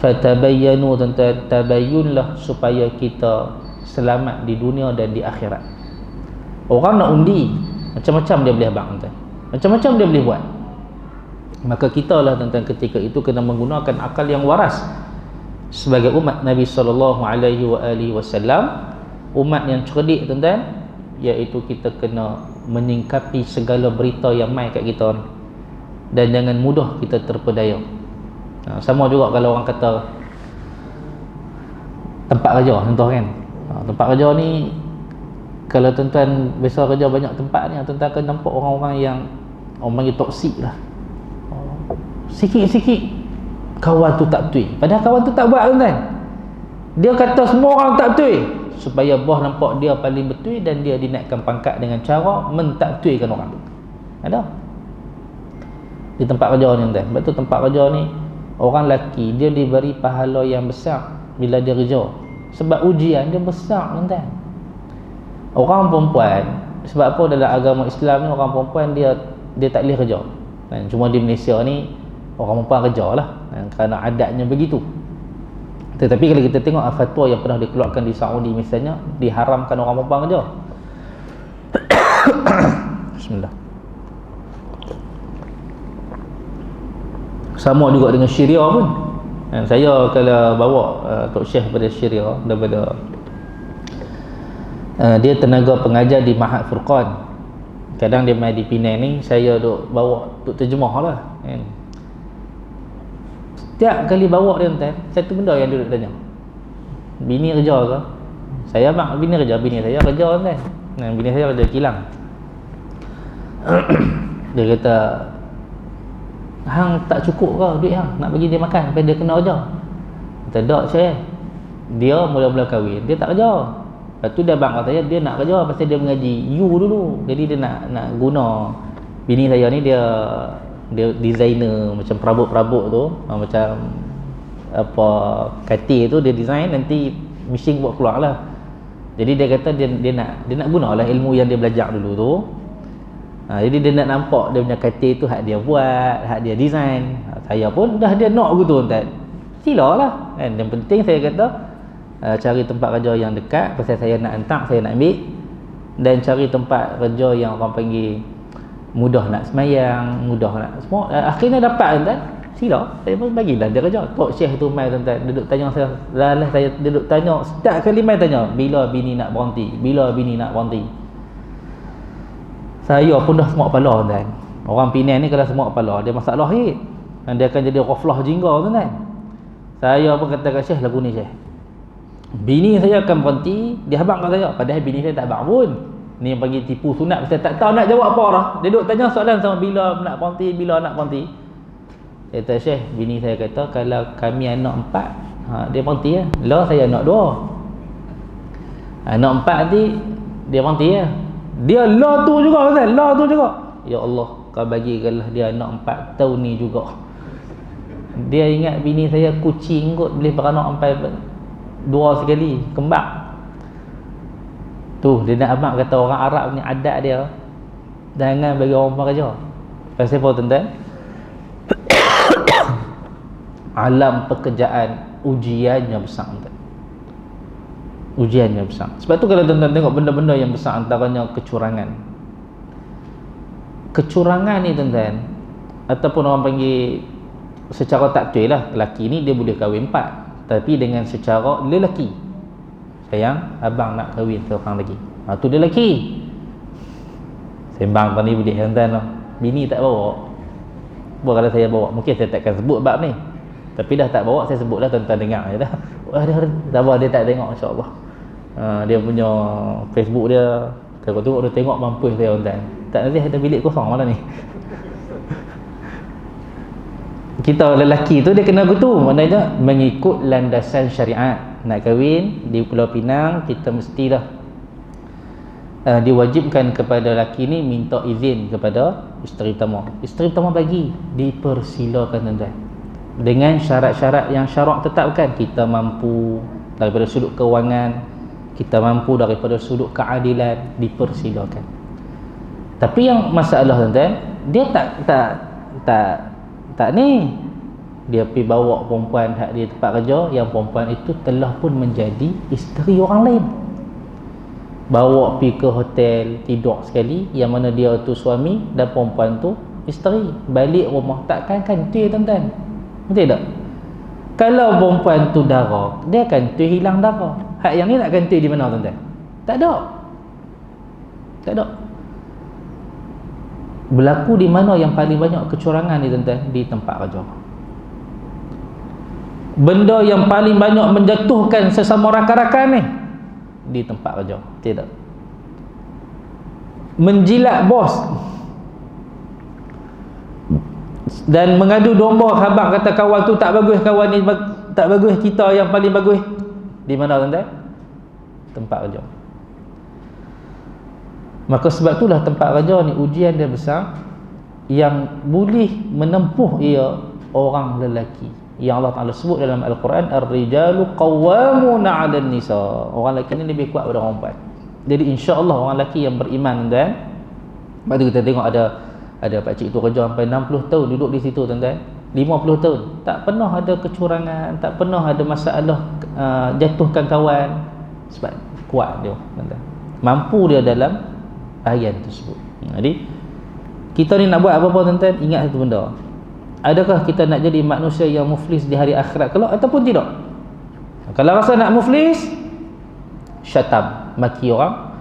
Fatabayyanu, tuan-tuan, tabayyunlah supaya kita selamat di dunia dan di akhirat. Orang nak undi, macam-macam dia boleh abang tuan, macam-macam dia boleh buat. Maka kita lah tuan-tuan ketika itu kena menggunakan akal yang waras sebagai umat Nabi SAW, umat yang cerdik tuan-tuan, iaitu kita kena menyingkapi segala berita yang mai kat kita ni, dan jangan mudah kita terpedaya. Sama juga kalau orang kata tempat kerja contoh kan, tempat kerja ni, kalau tuan-tuan biasa kerja banyak tempat ni, tuan-tuan akan nampak orang-orang yang orang panggil toksik lah. Sikit-sikit kawan tu tak betul, padahal kawan tu tak buat tuan-tuan. Dia kata semua orang tak betul supaya bos nampak dia paling betul, dan dia dinaikkan pangkat dengan cara mentak betulkan orang tu. Ada di tempat kerja ni tuan-tuan. Sebab tu tempat kerja ni, orang lelaki dia diberi pahala yang besar bila dia kerja, sebab ujian dia besar tuan-tuan. Orang perempuan, sebab apa dalam agama Islam ni orang perempuan dia tak boleh kerja kan? Cuma di Malaysia ni orang perempuan kerja lah kan? Kerana adatnya begitu. Tetapi kalau kita tengok fatwa yang pernah dikeluarkan di Saudi misalnya, diharamkan orang perempuan kerja. Bismillah. Sama juga dengan Syria pun. Dan saya kalau bawa Tok Syekh daripada Syria, daripada dia tenaga pengajar di Mahat Furqan. Kadang dia main di Penang ni, saya duk bawa untuk terjemah lah kan. Setiap kali bawa dia tuan, satu benda yang dia duk tanya, bini kerja ke? Saya bang, bini kerja, bini saya kerja tuan. Bini saya kerja kilang. Dia kata, hang tak cukup ke duit hang nak bagi dia makan sampai dia kena kerja? Kata, tak saya. Dia mula-mula kahwin, dia tak kerja. Lepas tu dia bang kata dia nak kerja pasal dia mengaji U dulu. Jadi dia nak guna bini saya ni, dia designer macam perabot-perabot tu, macam apa katil tu dia design, nanti mesin buat keluar lah. Jadi dia kata dia nak gunalah ilmu yang dia belajar dulu tu. Jadi dia nak nampak dia punya katil tu hak dia buat, hak dia design. Saya pun dah dia nak gitu tuan. Silalah kan. Yang penting saya kata cari tempat kerja yang dekat, pasal saya nak hantar, saya nak ambil, dan cari tempat kerja yang orang panggil mudah nak semayang, mudah nak semua. Akhirnya dapat tuan, sila saya pun bagilah dia kerja. Tok Syekh tu mai tuan, duduk tanya saya, saya duduk tanya setiap kali mai tanya, bila bini nak berhenti, bila bini nak berhenti. Saya pun dah semak kepala tuan. Orang Penang ni kalau semak kepala dia masalah hit, dan dia akan jadi ghaflah jingga tuan. Saya pun kata kat Syekh, lagu ni Syekh, bini saya akan berhenti, dia habang kat saya, padahal bini saya tak habang pun. Ni yang panggil tipu sunat, saya tak tahu nak jawab apa dah. Dia duduk tanya soalan sama, bila nak berhenti, bila nak berhenti. Dia kata, Syekh, bini saya kata kalau kami anak 4, dia berhenti lah. Lah saya anak 2, anak 4 nanti dia berhenti lah. Dia lah tu juga kan, lah tu juga. Ya Allah, kau bagikanlah dia anak 4 tahun ni juga. Dia ingat bini saya kucing kot, boleh beranak sampai 2 sekali, kembang. Tu dia nak abang kata orang Arab ni adat dia, Jangan bagi orang perempuan kerja. Pasal apa tuan-tuan? Alam pekerjaan ujiannya besar tuan. Ujiannya besar. Sebab tu kalau tuan-tuan tengok benda-benda yang besar, antaranya kecurangan. Kecurangan ni tuan-tuan, ataupun orang panggil secara takdir lah, lelaki ni dia boleh kahwin 4, tapi dengan secara lelaki. Sayang, abang nak kahwin seorang lagi. Tu dia lelaki. Sembang tadi boleh tuan-tuan lah. Bini tak bawa. Buat kalau saya bawa, mungkin saya takkan sebut bab ni. Tapi dah tak bawa, saya sebut dah, tuan-tuan dengar je dah. Dia tak tengok, insya-Allah. Dia punya Facebook dia, kalau tengok dia tengok mampus dia tuan-tuan. Tak nanti ada bilik kosong malam ni. Kita lelaki tu dia kena gitu, maknanya mengikut landasan syariat. Nak kahwin di Pulau Pinang, kita mestilah diwajibkan kepada lelaki ni minta izin kepada isteri pertama. Isteri pertama bagi, dipersilakan tuan-tuan. Dengan syarat-syarat yang syarak tetapkan. Kita mampu daripada sudut kewangan, kita mampu daripada sudut keadilan, dipersilakan. Tapi yang masalah tuan-tuan, dia tak ni, dia pergi bawa perempuan hak dia tempat kerja, yang perempuan itu telah pun menjadi isteri orang lain. Bawa pergi ke hotel, tidur sekali, yang mana dia tu suami dan perempuan tu isteri. Balik rumah takkan kantoi tuan-tuan. Betul tak? Kalau perempuan tu dara, dia kantoi hilang dara. Hak yang ni nak kantoi di mana tuan-tuan? Tak ada. Tak ada. Berlaku di mana yang paling banyak kecurangan ni tuan-tuan? Di tempat kerja. Benda yang paling banyak menjatuhkan sesama rakan-rakan ni di tempat kerja. Tidak. Menjilat bos dan mengadu domba, khabar kata kawan tu tak bagus, kawan ni tak bagus, kita yang paling bagus. Di mana tuan-tuan? Tempat kerja. Maka sebab itulah tempat kerja ni ujian dia besar, yang boleh menempuh ia orang lelaki. Yang Allah Ta'ala sebut dalam Al-Quran, Ar-rijalu qawwamuna 'alan nisa. Orang lelaki ni lebih kuat daripada orang perempuan. Jadi insya-Allah orang lelaki yang beriman tuan. Lepas tu kita tengok ada pakcik tu kerja sampai 60 tahun duduk di situ tuan-tuan. 50 tahun tak pernah ada kecurangan, tak pernah ada masalah jatuhkan kawan, sebab kuat dia tuan-tuan. Mampu dia dalam bahagian tersebut. Jadi kita ni nak buat apa-apa tuan-tuan, ingat satu benda. Adakah kita nak jadi manusia yang muflis di hari akhirat kelak ataupun tidak? Kalau rasa nak muflis, syatam, maki orang,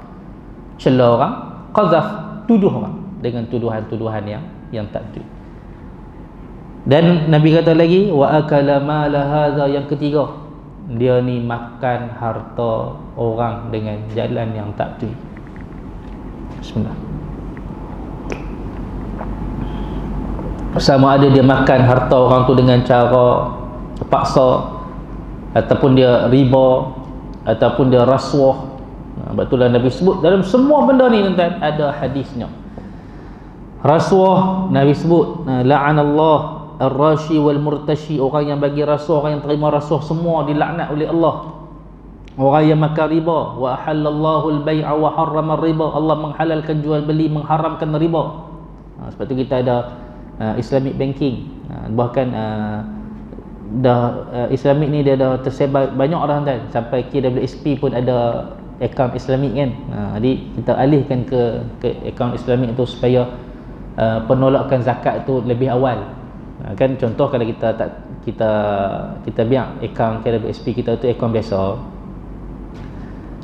cela orang, qazaf, tuduh orang dengan tuduhan-tuduhan yang tak betul. Dan Nabi kata lagi, wa akala mala hadza, yang ketiga, dia ni makan harta orang dengan jalan yang tak betul. Bismillah. Sama ada dia makan harta orang tu dengan cara paksa, ataupun dia riba, ataupun dia rasuah. Betul lah Nabi sebut dalam semua benda ni tuan-tuan ada hadisnya. Rasuah Nabi sebut, la'anallah ar-rashi wal murtashi, orang yang bagi rasuah, orang yang terima rasuah, semua dilaknat oleh Allah. Orang yang makan riba, wa ahallallahu al-bai'a wa harrama ar-riba, Allah menghalalkan jual beli, mengharamkan riba. Sebab tu kita ada Islamic banking. Bahkan Islamic ni dia dah tersebar banyak dah tuan, sampai KWSP pun ada akaun Islamic kan. Jadi kita alihkan ke akaun Islamic tu supaya penolakan zakat tu lebih awal. Kan contoh kalau kita biar akaun KWSP kita tu akaun biasa,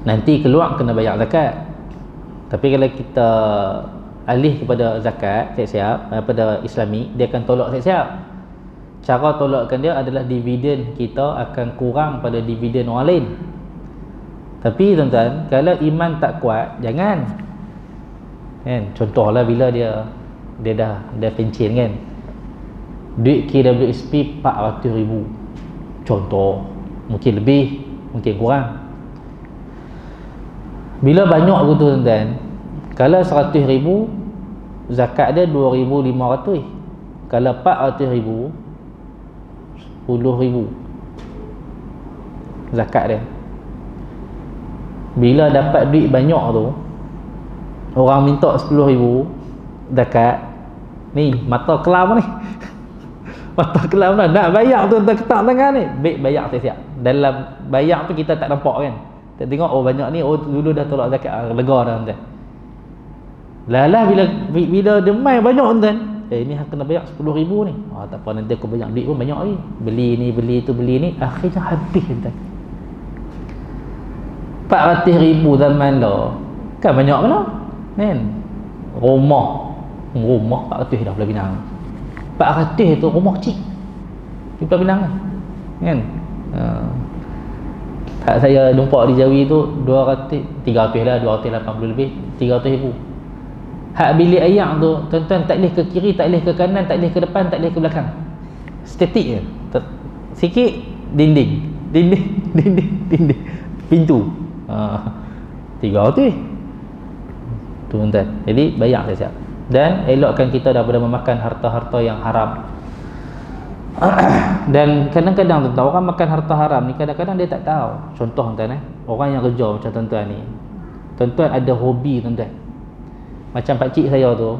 nanti keluar kena bayar zakat. Tapi kalau kita alih kepada zakat siap-siap pada Islami, dia akan tolak siap-siap. Cara tolakkan dia adalah dividen kita akan kurang pada dividen orang lain. Tapi tuan-tuan, kalau iman tak kuat, jangan kan. Contohlah bila dia dah pencen kan, duit KWSP 400,000 contoh, mungkin lebih, mungkin kurang. Bila banyak tu tuan-tuan, kalau 100,000 zakat dia 2,500. Kalau 400,000 10,000 zakat dia. Bila dapat duit banyak tu, orang minta 10,000, dekat ni mata kelam ni. Mata kelam dah nak bayar tu tak ketak tangan ni. Baik bayar siap-siap. Dalam bayar tu kita tak nampak kan. Tak tengok oh banyak ni, oh dulu dah tolak zakat, lega dah tuan. Lalah bila dia main banyak tuan. Ini kena bayar 10,000 ni. Tak apa nanti aku banyak duit pun banyak lagi. Beli ni, beli tu, beli ni, akhirnya habis tuan. 400,000 zaman dah. Kan banyak mana? Kan? Rumah 400 dah Pulau Pinang. 400 tu rumah kecil di Pulau Pinang kan. Hak saya jumpa di Jawi tu 300 lah, 280 lebih, 300,000. Hak bilik air tu tuan-tuan tak boleh ke kiri, tak boleh ke kanan, tak boleh ke depan, tak boleh ke belakang. Statik je. Sikit dinding pintu. 300 tu tuan. Jadi bayar siap-siap. Dan elokkan kita daripada memakan harta-harta yang haram. Dan kadang-kadang tuan-tuan, orang makan harta haram ni kadang-kadang dia tak tahu. Contoh tuan orang yang kerja macam tuan-tuan ni, tuan-tuan ada hobi tuan-tuan. Macam pakcik saya tu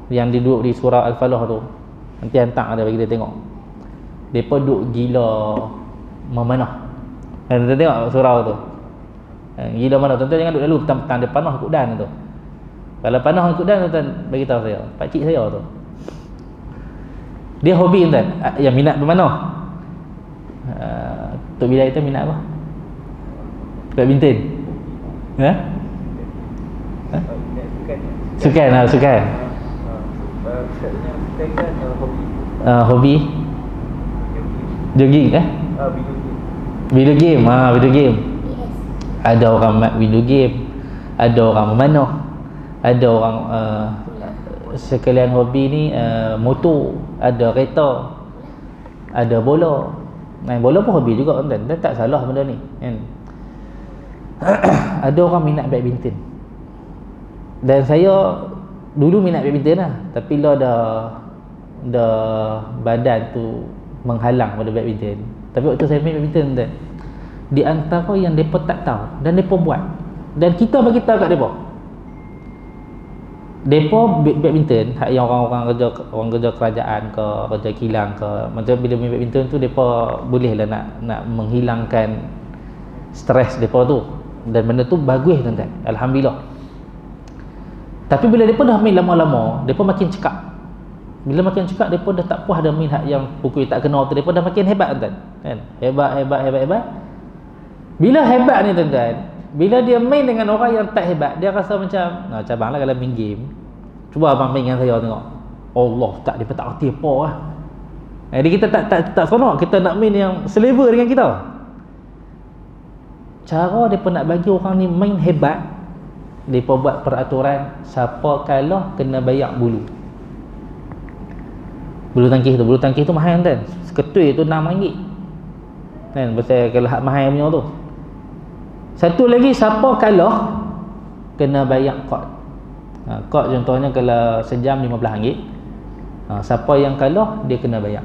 yang dia duduk di surau Al-Falah tu, nanti hantar ada bagi dia tengok. Depa duduk gila memanah. Tuan tengok surau tu, gila mana tuan-tuan, jangan duduk lalu petang-petang dia panah ikut dan tu. Kalau panah ikut dan tuan bagi tahu saya, pakcik saya tu dia hobi tuan yang minat bermanah. Tok Bilal itu minat apa? Badminton. Sukan. Hobi jogging video game. Video game. Ada orang mat video game, ada orang memanah, ada orang sekalian hobi ni motor, ada kereta, ada bola. Main bola pun hobi juga tuan. Tak salah benda ni kan. Ada orang minat badminton. Dan saya dulu minat badminton lah, tapi lah dah badan tu menghalang pada badminton. Tapi waktu saya main badminton tuan, di antara yang mereka tak tahu dan mereka buat, dan kita bagi tahu kat mereka, mereka badminton, hak yang orang kerja kerajaan ke, kerja kilang ke, macam bila main badminton tu mereka boleh lah nak menghilangkan stres mereka tu, dan benda tu bagus tuan-tuan, alhamdulillah. Tapi bila mereka dah main lama-lama, mereka makin cekak. Bila makin cekak, mereka dah tak puas dah main hak yang pukul tak kena tu, mereka dah makin hebat tuan-tuan kan? Hebat. Bila hebat ni tuan-tuan, bila dia main dengan orang yang tak hebat, dia rasa macam cabang lah kalau main game. Cuba abang main dengan saya tengok, Allah tak, dia tak erti apa lah. Jadi kita tak seronok, kita nak main yang selevel dengan kita. Cara dia nak bagi orang ni main hebat, dia buat peraturan, siapa kalah kena bayar bulu tangkis tu mahal kan. Seketui tu RM6 kan, pasal kalau hak mahal punya tu. Satu lagi, siapa kalah kena bayar kod. Kod contohnya kalau sejam RM15. Siapa yang kalah dia kena bayar.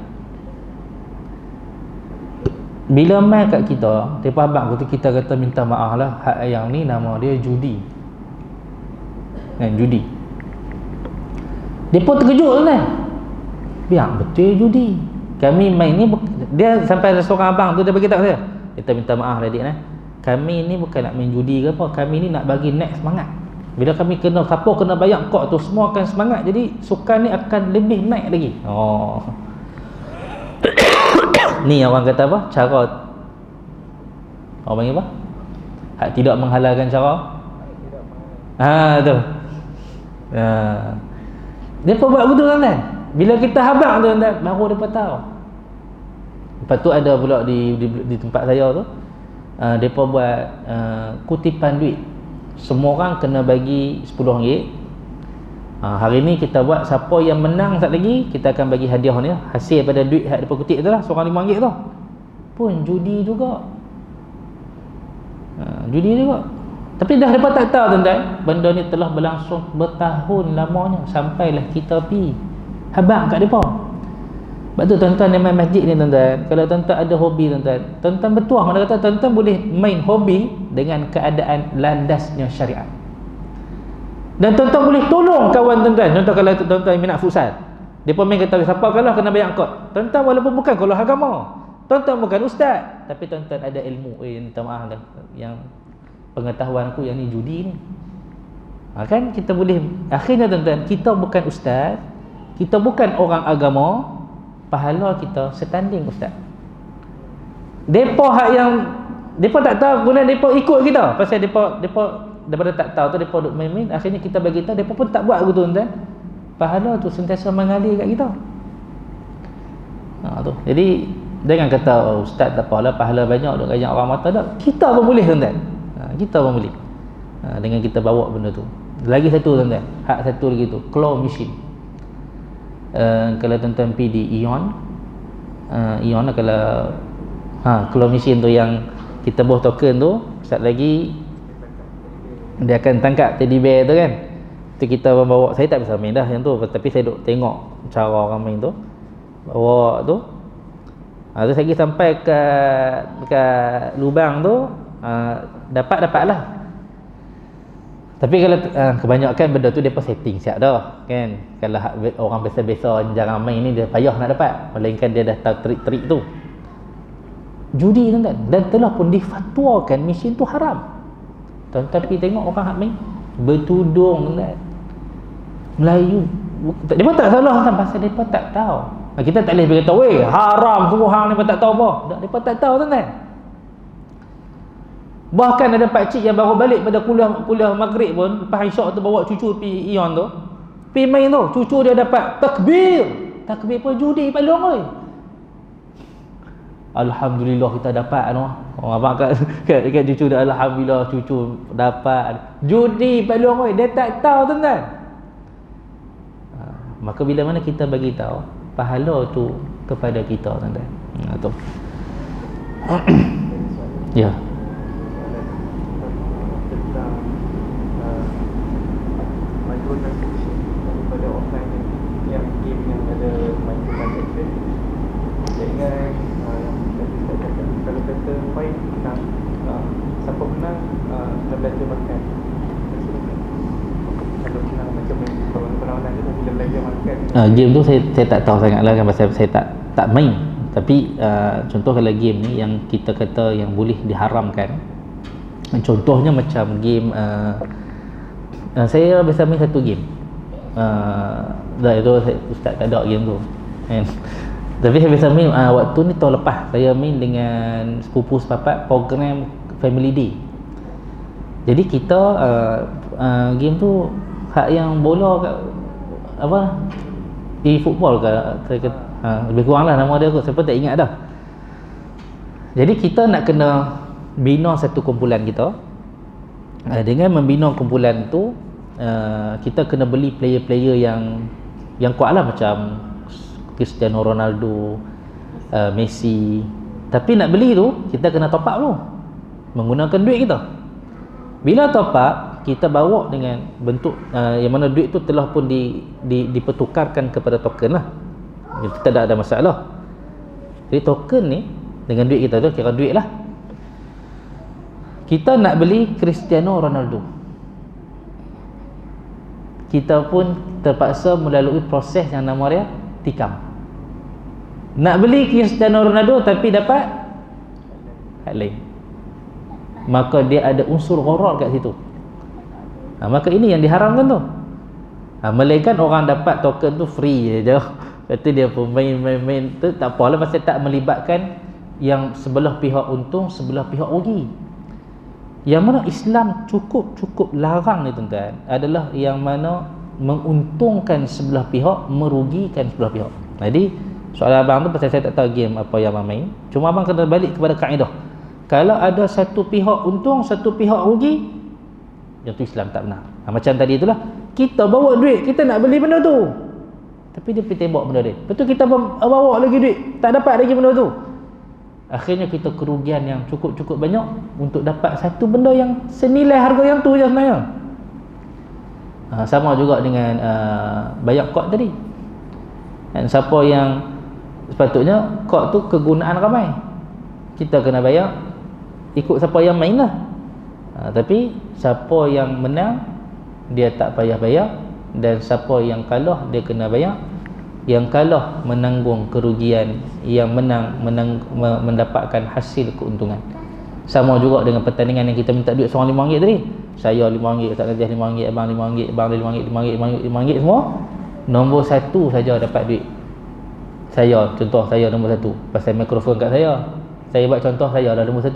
Bila main kat kita, dia faham betul, kita kata minta maaf lah, hak yang ni nama dia judi kan, judi. Dia pun terkejut kan, biar betul judi. Kami main ni dia sampai ada seorang abang tu dia bagi tahu saya, kita minta maaf lah adik kami ni bukan nak main judi ke apa, kami ni nak bagi naik semangat. Bila kami kena, siapa kena bayar kod tu, semua akan semangat, jadi sukan ni akan lebih naik lagi. Ni orang kata apa, cara orang panggil apa, hak tidak menghalalkan cara tu. Dia pun buat betul kan. Bila kita habaq tu baru dia tahu. Lepas tu ada pula di tempat saya tu, mereka buat kutipan duit. Semua orang kena bagi RM10. Hari ni kita buat, siapa yang menang sat lagi, kita akan bagi hadiah ni lah. Hasil pada duit hak mereka kutip tu lah, seorang RM5 tu. Pun judi juga. Judi juga. Tapi dah mereka tak tahu tuan-tuan, benda ni telah berlangsung bertahun lamanya, sampailah kita pergi habaq kat mereka. Sebab tu tuan-tuan yang main masjid ni tuan-tuan, kalau tuan-tuan ada hobi tuan-tuan bertuah, mana kata tuan-tuan boleh main hobi dengan keadaan landasnya syariat. Dan tuan-tuan boleh tolong kawan tuan-tuan. Contoh kalau tuan-tuan minat futsal, depa main kata siapa kalah kena bayar kod. Tuan-tuan walaupun bukan kalau agama, tuan-tuan bukan ustaz, tapi tuan-tuan ada ilmu. Minta maaf dah, yang pengetahuan aku yang ni judi ni. Kan kita boleh, akhirnya tuan-tuan, kita bukan ustaz, kita bukan orang agama, pahala kita setanding ustaz. Depa hak yang depa tak tahu, kemudian depa ikut kita pasal depa daripada tak tahu tu depa duk main-main, akhirnya kita bagi tahu, depa pun tak buat gitu tuan-tuan. Pahala tu sentiasa mengalir kat kita. Tu. Jadi jangan kata ustaz tak apalah, pahala banyak duk ajak orang mata dak. Kita pun boleh tuan-tuan. Kita pun boleh. Dengan kita bawa benda tu. Lagi satu tuan-tuan, hak satu lagi tu, claw machine. Kalau tuan-tuan pergi di Ion lah, kalau claw machine tu yang kita buat token tu, sekejap lagi dia akan tangkap teddy bear tu kan. Tu kita bawa, saya tak bisa main dah yang tu, tapi saya duk tengok cara orang main tu, bawa tu. Tu saya pergi sampai kat lubang tu, dapatlah. Tapi kalau kebanyakan benda tu depa setting siap dah kan. Kalau orang biasa-biasa jarang main ni, dia payah nak dapat, melainkan dia dah tahu trik-trik tu. Judi tuan-tuan, dan telah pun difatwakan mesin tu haram. Tuan-tuan pergi tengok orang hak main bertudung tuan-tuan, Melayu. Depa tak salah kan, pasal depa tak tahu. Kita tak boleh berkata weh haram semua hang ni, depa tak tahu apa. Depa tak tahu tuan-tuan. Bahkan ada pakcik yang baru balik pada kuliah maghrib pun, lepas isyak tu bawa cucu pergi Ion tu, pergi main tu, cucu dia dapat takbir pun judi palung oi. Alhamdulillah kita dapat tu. Orang abang kat cucu dia, alhamdulillah cucu dapat judi palung oi. Dia tak tahu tuan-tuan. Maka bila mana kita bagi tahu, pahala tu kepada kita tuan-tuan. Tu. Ya. Daripada offline yang game yang ada microtransaction, dengan yang tadi saya cakap, kalau kata point menang, siapa menang kita belajar makan. Kalau menang macam kalau menang tu bila belajar makan. Game tu saya tak tahu sangat lah kan, pasal saya tak main. Tapi contoh kalau game ni yang kita kata yang boleh diharamkan, contohnya macam game saya biasa main satu game. Dah itu ustaz tak ada game tu kan. Tapi saya biasa main waktu ni tahun lepas saya main dengan sepupu sepapat program Family Day. Jadi kita game tu hak yang bola kat apa e-football ke saya kata, lebih kurang lah nama dia kot, saya pun tak ingat dah. Jadi kita nak kena bina satu kumpulan kita. Dengan membina kumpulan tu, kita kena beli player-player yang kuat lah, macam Cristiano Ronaldo, Messi. Tapi nak beli tu kita kena top up dulu menggunakan duit kita. Bila top up, kita bawa dengan bentuk yang mana duit tu telah pun dipertukarkan kepada token lah. Kita tak ada masalah. Jadi token ni dengan duit kita tu kira duit lah. Kita nak beli Cristiano Ronaldo, kita pun terpaksa melalui proses yang nama dia tikam. Nak beli Cristiano Ronaldo tapi dapat hak lain, maka dia ada unsur gharar kat situ. Maka ini yang diharamkan tu. Melainkan orang dapat token tu free je. Lepas tu dia pun main tu tak apalah, pasal tak melibatkan yang sebelah pihak untung, sebelah pihak rugi. Yang mana Islam cukup larang ni tuan-tuan adalah yang mana menguntungkan sebelah pihak, merugikan sebelah pihak. Jadi soalan abang tu pasal saya tak tahu game apa yang abang main. Cuma abang kena balik kepada kaedah. Kalau ada satu pihak untung, satu pihak rugi, yang tu Islam tak benar. Macam tadi itulah, kita bawa duit, kita nak beli benda tu, tapi dia pergi tembak benda dia. Betul, kita bawa lagi duit, tak dapat lagi benda tu. Akhirnya kita kerugian yang cukup banyak untuk dapat satu benda yang senilai harga yang tu je sebenarnya. Sama juga dengan bayar kod tadi. Dan siapa yang sepatutnya kod tu kegunaan ramai, kita kena bayar ikut siapa yang main lah. Tapi siapa yang menang dia tak payah bayar, dan siapa yang kalah dia kena bayar. Yang kalah menanggung kerugian, yang menang mendapatkan hasil keuntungan. Sama juga dengan pertandingan yang kita minta duit seorang RM5 tadi. Saya RM5, tak Najah RM5, abang RM5, abang RM5 semua. Nombor 1 saja dapat duit. Saya, contoh saya nombor 1. Pasal mikrofon kat saya. Saya buat contoh, saya dah nombor 1.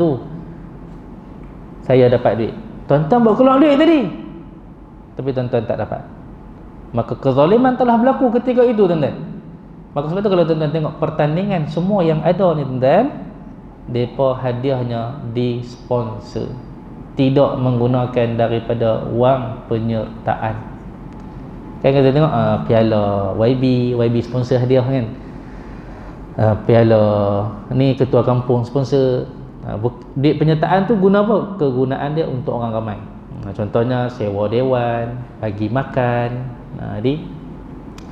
Saya dapat duit. Tuan-tuan buat keluar duit tadi, tapi tuan-tuan tak dapat. Maka kezaliman telah berlaku ketika itu, tuan-tuan. Maka sebab tu kalau tuan-tuan tengok pertandingan semua yang ada ni, tuan-tuan, depa hadiahnya disponsor, tidak menggunakan daripada wang penyertaan. Kan kita tengok piala YB sponsor hadiah kan, piala ni ketua kampung sponsor. Duit penyertaan tu guna apa? Kegunaan dia untuk orang ramai. Contohnya sewa dewan, bagi makan. Jadi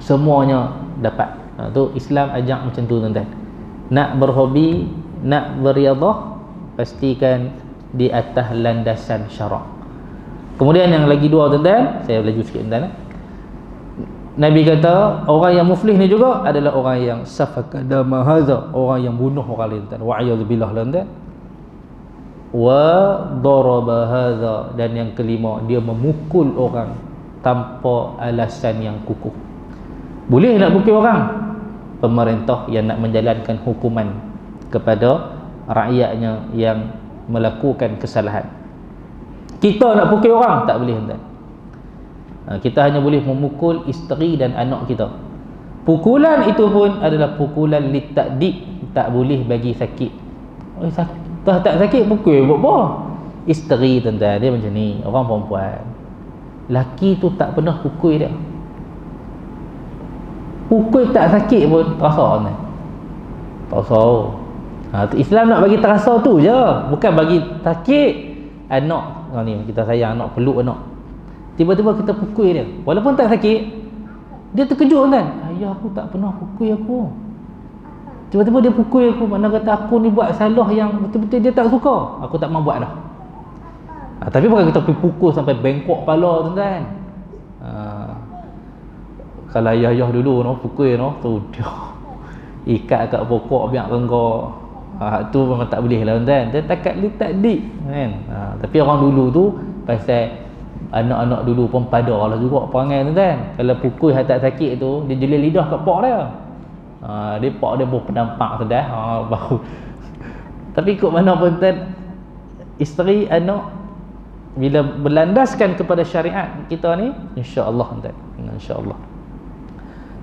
semuanya dapat. Tu Islam ajak macam tu, tuan-tuan. Nak berhobi, nak beriadah, pastikan di atas landasan syarak. Kemudian yang lagi dua, tuan-tuan, saya laju sikit, tuan-tuan. Nabi kata orang yang muflih ni juga adalah orang yang safaka dama hadza, orang yang bunuh orang lain, tuan-tuan. Wa'iyadzubillah, tuan-tuan. Wa daraba hadza, dan yang kelima, dia memukul orang tanpa alasan yang kukuh. Boleh nak pukul orang? Pemerintah yang nak menjalankan hukuman kepada rakyatnya yang melakukan kesalahan. Kita nak pukul orang tak boleh, tuan. Kita hanya boleh memukul isteri dan anak kita. Pukulan itu pun adalah pukulan litakdik, tak boleh bagi sakit. Tak sakit pukul buat apa? Isteri, tuan-tuan, dia macam ni, orang perempuan. Laki tu tak pernah pukul dia. Pukul tak sakit pun terasa, tuan. Terasa. Islam nak bagi terasa tu je, bukan bagi sakit. Anak ni kita sayang anak, peluk anak, tiba-tiba kita pukul dia, walaupun tak sakit, dia terkejut, kan? Ayah aku tak pernah pukul aku, tiba-tiba dia pukul aku. Mana kata aku ni buat salah yang betul-betul dia tak suka, aku tak mau buat dah. Tapi bukan kita pergi pukul sampai bengkok kepala, tuan-tuan. Kalau ayah-ayah dulu pukul tu dia ikat kat pokok biar renggak. Tu memang tak boleh lah, tuan-tuan. Dia takat litakdik, kan. Tapi orang dulu tu, pasal anak-anak dulu pun pada lah juga perangai, tuan-tuan. Kalau pukul tak sakit tu, dia jelir lidah kat pak dia. Dia pak dia pun penampak sudah, baru. Tapi ikut mana pun, tuan, isteri, anak, bila berlandaskan kepada syariat kita ni, insya-Allah, tuan, insya-Allah.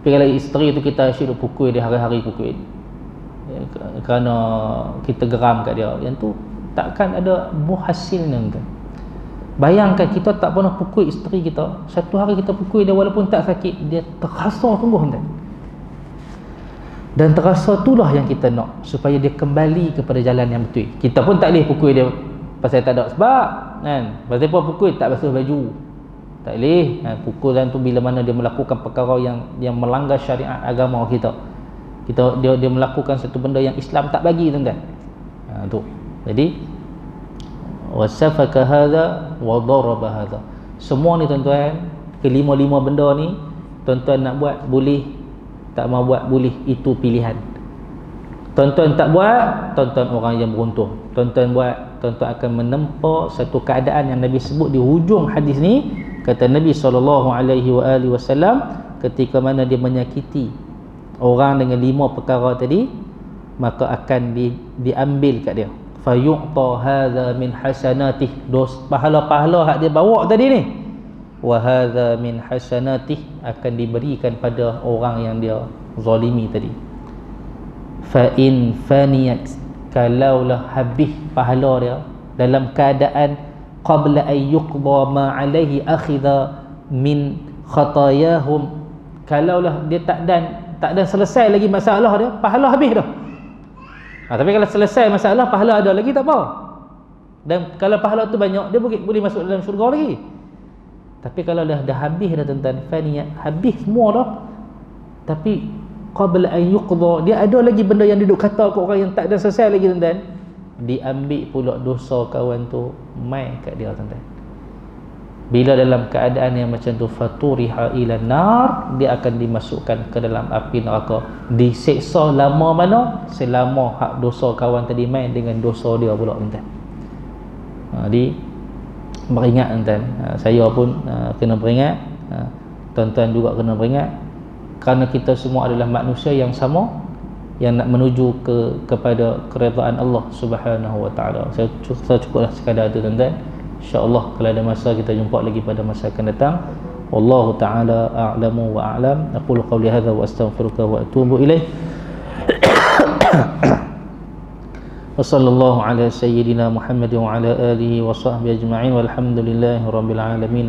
Tapi kalau isteri tu kita asyik pukul dia, hari-hari pukul dia, kerana kita geram kat dia, yang tu takkan ada buah hasilnya, tuan. Bayangkan kita tak pernah pukul isteri kita, satu hari kita pukul dia walaupun tak sakit, dia terasa sungguh, tuan. Dan terasa itulah yang kita nak, supaya dia kembali kepada jalan yang betul. Kita pun tak boleh pukul dia pasal tak ada sebab, kan. Pasal apa pukul tak basuh baju, tak boleh. Pukulan tu bila mana dia melakukan perkara yang melanggar syariat agama kita, dia melakukan satu benda yang Islam tak bagi, tuan-tuan. Tu. Jadi wasafaka hadza wa daraba hadza. Semua ni, tuan-tuan, kelima-lima benda ni, tuan-tuan nak buat boleh, tak mau buat boleh, itu pilihan. Tuan-tuan tak buat, tuan-tuan orang yang beruntung. Tuan-tuan buat, tuan-tuan akan menempa satu keadaan yang Nabi sebut di hujung hadis ni. Kata Nabi SAW, ketika mana dia menyakiti orang dengan 5 perkara tadi, maka akan diambil kat dia. Fayu'ta hadza min hasanatih, pahala-pahala hak dia bawa tadi ni, wa hadza min hasanatih, akan diberikan pada orang yang dia zalimi tadi. Fa in faniyat, kalaulah habis pahala dia dalam keadaan qabla an yuqda ma alaihi akhidha min khatayahum, kalaulah dia tak dan selesai lagi masalah dia, pahala habis dah. Tapi kalau selesai masalah, pahala ada lagi, tak apa. Dan kalau pahala tu banyak, dia boleh masuk dalam syurga lagi. Tapi kalau dah habis dah, tuan-tuan, faniyat, habis semua dah, tapi qabla an yuqda, dia ada lagi benda yang duduk kata ke orang yang tak ada selesai lagi, tuan-tuan, diambil pula dosa kawan tu mai kat dia, tuan-tuan. bila dalam keadaan yang macam tu faturiha ila nar, dia akan dimasukkan ke dalam api neraka. Diseksa lama mana? Selama hak dosa kawan tadi main dengan dosa dia pula tuan. Jadi beringat tuan. Saya pun kena beringat, tuan-tuan juga kena beringat, kerana kita semua adalah manusia yang sama, yang nak menuju kepada keredaan Allah Subhanahu wa taala. Saya cukuplah sekadar itu tuan-tuan. InsyaAllah kalau ada masa kita jumpa lagi pada masa akan datang. Wallahu ta'ala a'lamu wa a'lam. Aqulu qawli hadha wa astaghfiruka wa atubu ilaih. Wa sallallahu ala sayyidina Muhammad wa ala alihi wa sahbihi ajma'in walhamdulillahi rabbil alamin.